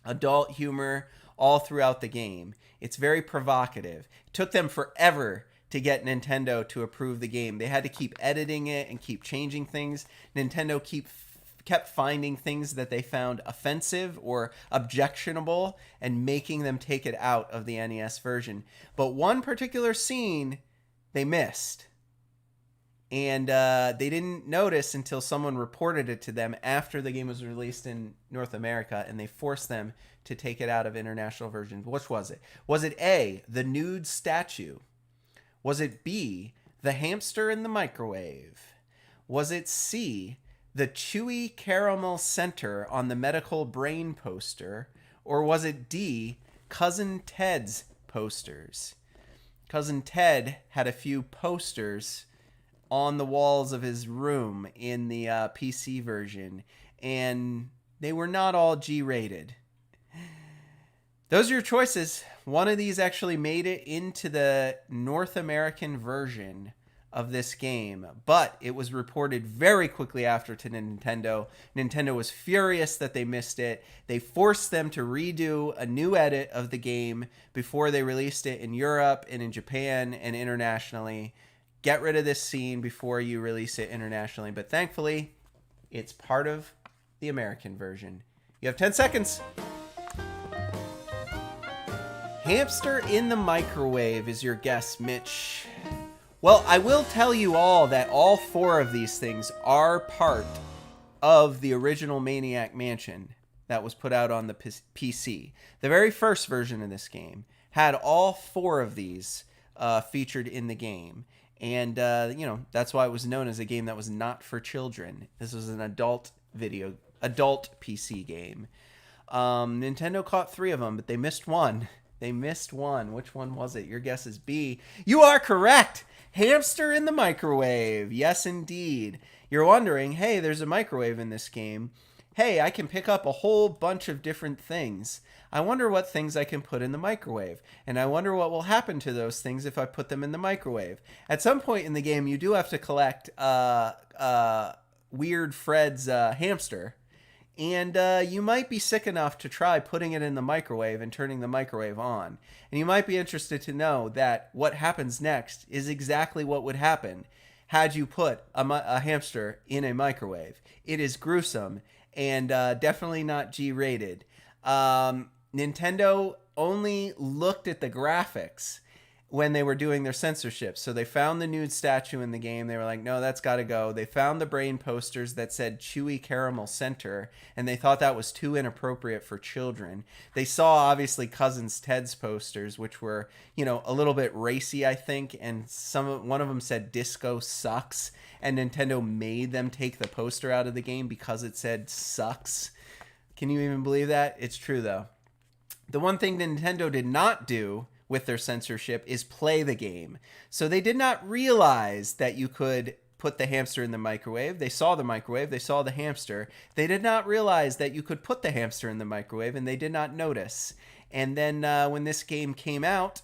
adult humor, all throughout the game. It's very provocative. It took them forever to get Nintendo to approve the game. They had to keep editing it and keep changing things. Nintendo kept finding things that they found offensive or objectionable and making them take it out of the NES version. But one particular scene they missed. And they didn't notice until someone reported it to them after the game was released in North America, and they forced them to take it out of international versions. Which was it? Was it A, the nude statue? Was it B, the hamster in the microwave? Was it C, the chewy caramel center on the medical brain poster? Or was it D, Cousin Ted's posters. Cousin Ted had a few posters on the walls of his room in the PC version, and they were not all G-rated. Those are your choices. One of these actually made it into the North American version of this game, but it was reported very quickly after to Nintendo. Nintendo was furious that they missed it. They forced them to redo a new edit of the game before they released it in Europe and in Japan and internationally. Get rid of this scene before you release it internationally, but thankfully, it's part of the American version. You have 10 seconds. Hamster in the microwave is your guess, Mitch. Well, I will tell you all that all 4 of these things are part of the original Maniac Mansion that was put out on the PC. The very first version of this game had all 4 of these featured in the game. And, that's why it was known as a game that was not for children. This was an adult PC game. Nintendo caught 3 of them, but they missed one. Which one was it? Your guess is B. You are correct. Hamster in the microwave. Yes, indeed. You're wondering, hey, there's a microwave in this game. Hey, I can pick up a whole bunch of different things. I wonder what things I can put in the microwave. And I wonder what will happen to those things if I put them in the microwave. At some point in the game, you do have to collect Weird Fred's hamster. And you might be sick enough to try putting it in the microwave and turning the microwave on. And you might be interested to know that what happens next is exactly what would happen had you put a hamster in a microwave. It is gruesome and definitely not G-rated. Nintendo only looked at the graphics when they were doing their censorship. So they found the nude statue in the game. They were like, no, that's got to go. They found the brain posters that said Chewy Caramel Center, and they thought that was too inappropriate for children. They saw, obviously, Cousins Ted's posters, which were, a little bit racy, I think, and one of them said Disco Sucks, and Nintendo made them take the poster out of the game because it said Sucks. Can you even believe that? It's true, though. The one thing Nintendo did not do with their censorship is play the game. So they did not realize that you could put the hamster in the microwave. They saw the microwave, they saw the hamster. They did not realize that you could put the hamster in the microwave, and they did not notice. And then when this game came out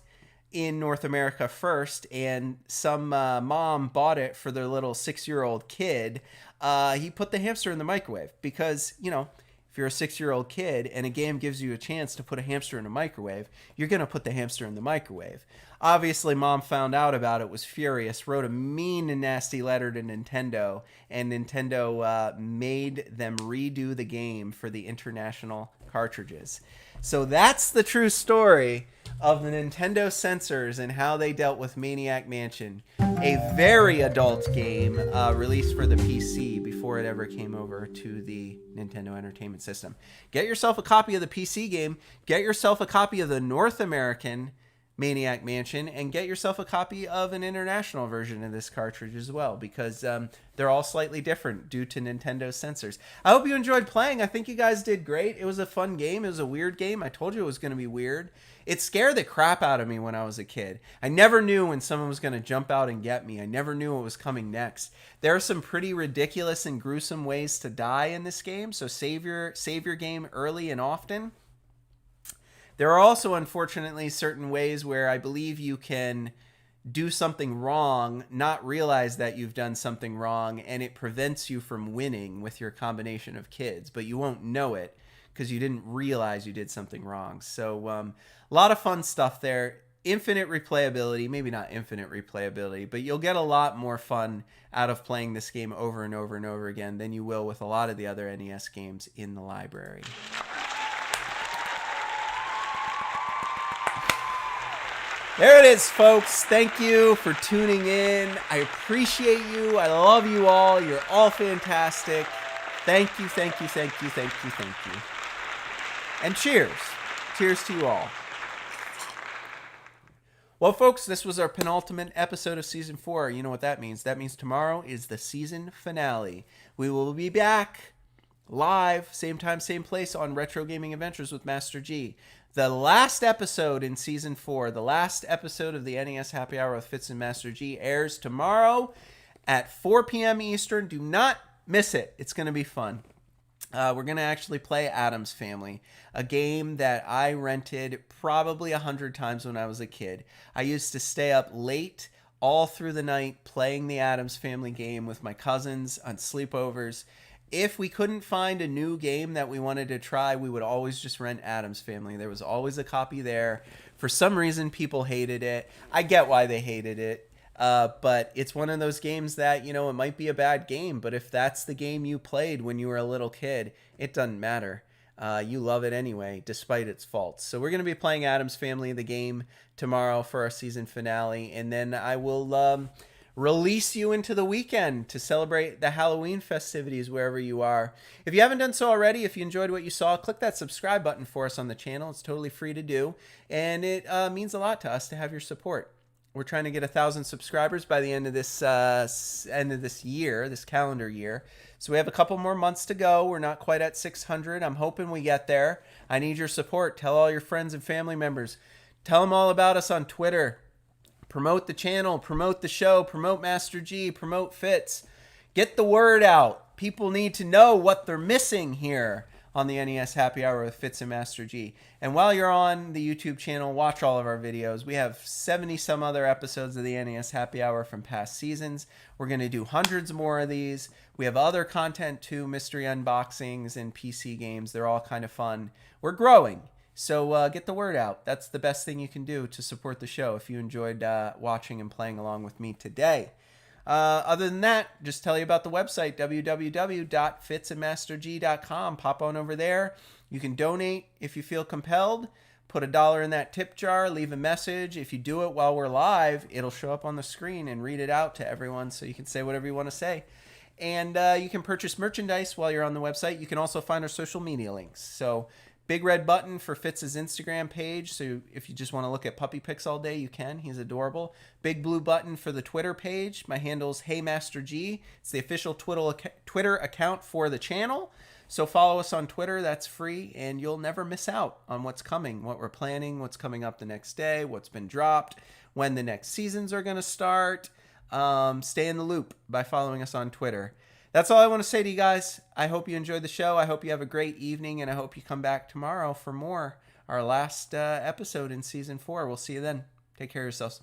in North America first, and some mom bought it for their little 6-year-old kid, he put the hamster in the microwave because, if you're a 6-year-old kid and a game gives you a chance to put a hamster in a microwave, you're going to put the hamster in the microwave. Obviously, Mom found out about it, was furious, wrote a mean and nasty letter to Nintendo, and Nintendo made them redo the game for the international cartridges. So that's the true story of the Nintendo censors and how they dealt with Maniac Mansion, a very adult game released for the PC before it ever came over to the Nintendo Entertainment System. Get yourself a copy of the PC game, get yourself a copy of the North American Maniac Mansion, and get yourself a copy of an international version of this cartridge as well, because they're all slightly different due to Nintendo's censors. I hope you enjoyed playing. I think you guys did great. It was a fun game. It was a weird game. I told you it was going to be weird. It scared the crap out of me when I was a kid. I never knew when someone was going to jump out and get me. I never knew what was coming next. There are some pretty ridiculous and gruesome ways to die in this game, so save your game early and often. There are also, unfortunately, certain ways where I believe you can do something wrong, not realize that you've done something wrong, and it prevents you from winning with your combination of kids, but you won't know it because you didn't realize you did something wrong. So a lot of fun stuff there. Infinite replayability, maybe not infinite replayability, but you'll get a lot more fun out of playing this game over and over and over again than you will with a lot of the other NES games in the library. There it is, folks. Thank you for tuning in. I appreciate you. I love you all. You're all fantastic. Thank you, thank you, thank you, thank you, thank you. And cheers. Cheers to you all. Well, folks, this was our penultimate episode of Season 4. You know what that means. That means tomorrow is the season finale. We will be back live, same time, same place on Retro Gaming Adventures with Master G. The last episode in Season 4, the last episode of the NES Happy Hour with Fitz and Master G airs tomorrow at 4 p.m. Eastern. Do not miss it. It's going to be fun. We're going to actually play Addams Family, a game that I rented probably 100 times when I was a kid. I used to stay up late all through the night playing the Addams Family game with my cousins on sleepovers. If we couldn't find a new game that we wanted to try, we would always just rent Addams Family. There was always a copy there. For some reason, people hated it. I get why they hated it. But it's one of those games that, you know, it might be a bad game, but if that's the game you played when you were a little kid, it doesn't matter. You love it anyway, despite its faults. So we're going to be playing Addams Family, the game, tomorrow for our season finale. And then I will release you into the weekend to celebrate the Halloween festivities wherever you are. If you haven't done so already, if you enjoyed what you saw, click that subscribe button for us on the channel. It's totally free to do. And it means a lot to us to have your support. We're trying to get 1,000 subscribers by the end of this year, this calendar year. So we have a couple more months to go. We're not quite at 600. I'm hoping we get there. I need your support. Tell all your friends and family members. Tell them all about us on Twitter. Promote the channel. Promote the show. Promote Master G. Promote Fitz. Get the word out. People need to know what they're missing here on the NES Happy Hour with Fitz and Master G. And while you're on the YouTube channel, watch all of our videos. We have 70 some other episodes of the NES Happy Hour from past seasons. We're going to do hundreds more of these. We have other content too, mystery unboxings and PC games. They're all kind of fun. We're growing. So get the word out. That's the best thing you can do to support the show if you enjoyed watching and playing along with me today. Other than that, just tell you about the website, www.fitsandmasterg.com. Pop on over there. You can donate if you feel compelled. Put $1 in that tip jar. Leave a message. If you do it while we're live, it'll show up on the screen and read it out to everyone so you can say whatever you want to say. And you can purchase merchandise while you're on the website. You can also find our social media links. So big red button for Fitz's Instagram page. So if you just want to look at puppy pics all day, you can. He's adorable. Big blue button for the Twitter page. My handle's HeyMasterG. It's the official Twitter account for the channel. So follow us on Twitter. That's free, and you'll never miss out on what's coming, what we're planning, what's coming up the next day, what's been dropped, when the next seasons are going to start. Stay in the loop by following us on Twitter. That's all I want to say to you guys. I hope you enjoyed the show. I hope you have a great evening, and I hope you come back tomorrow for more. Our last episode in Season 4. We'll see you then. Take care of yourselves.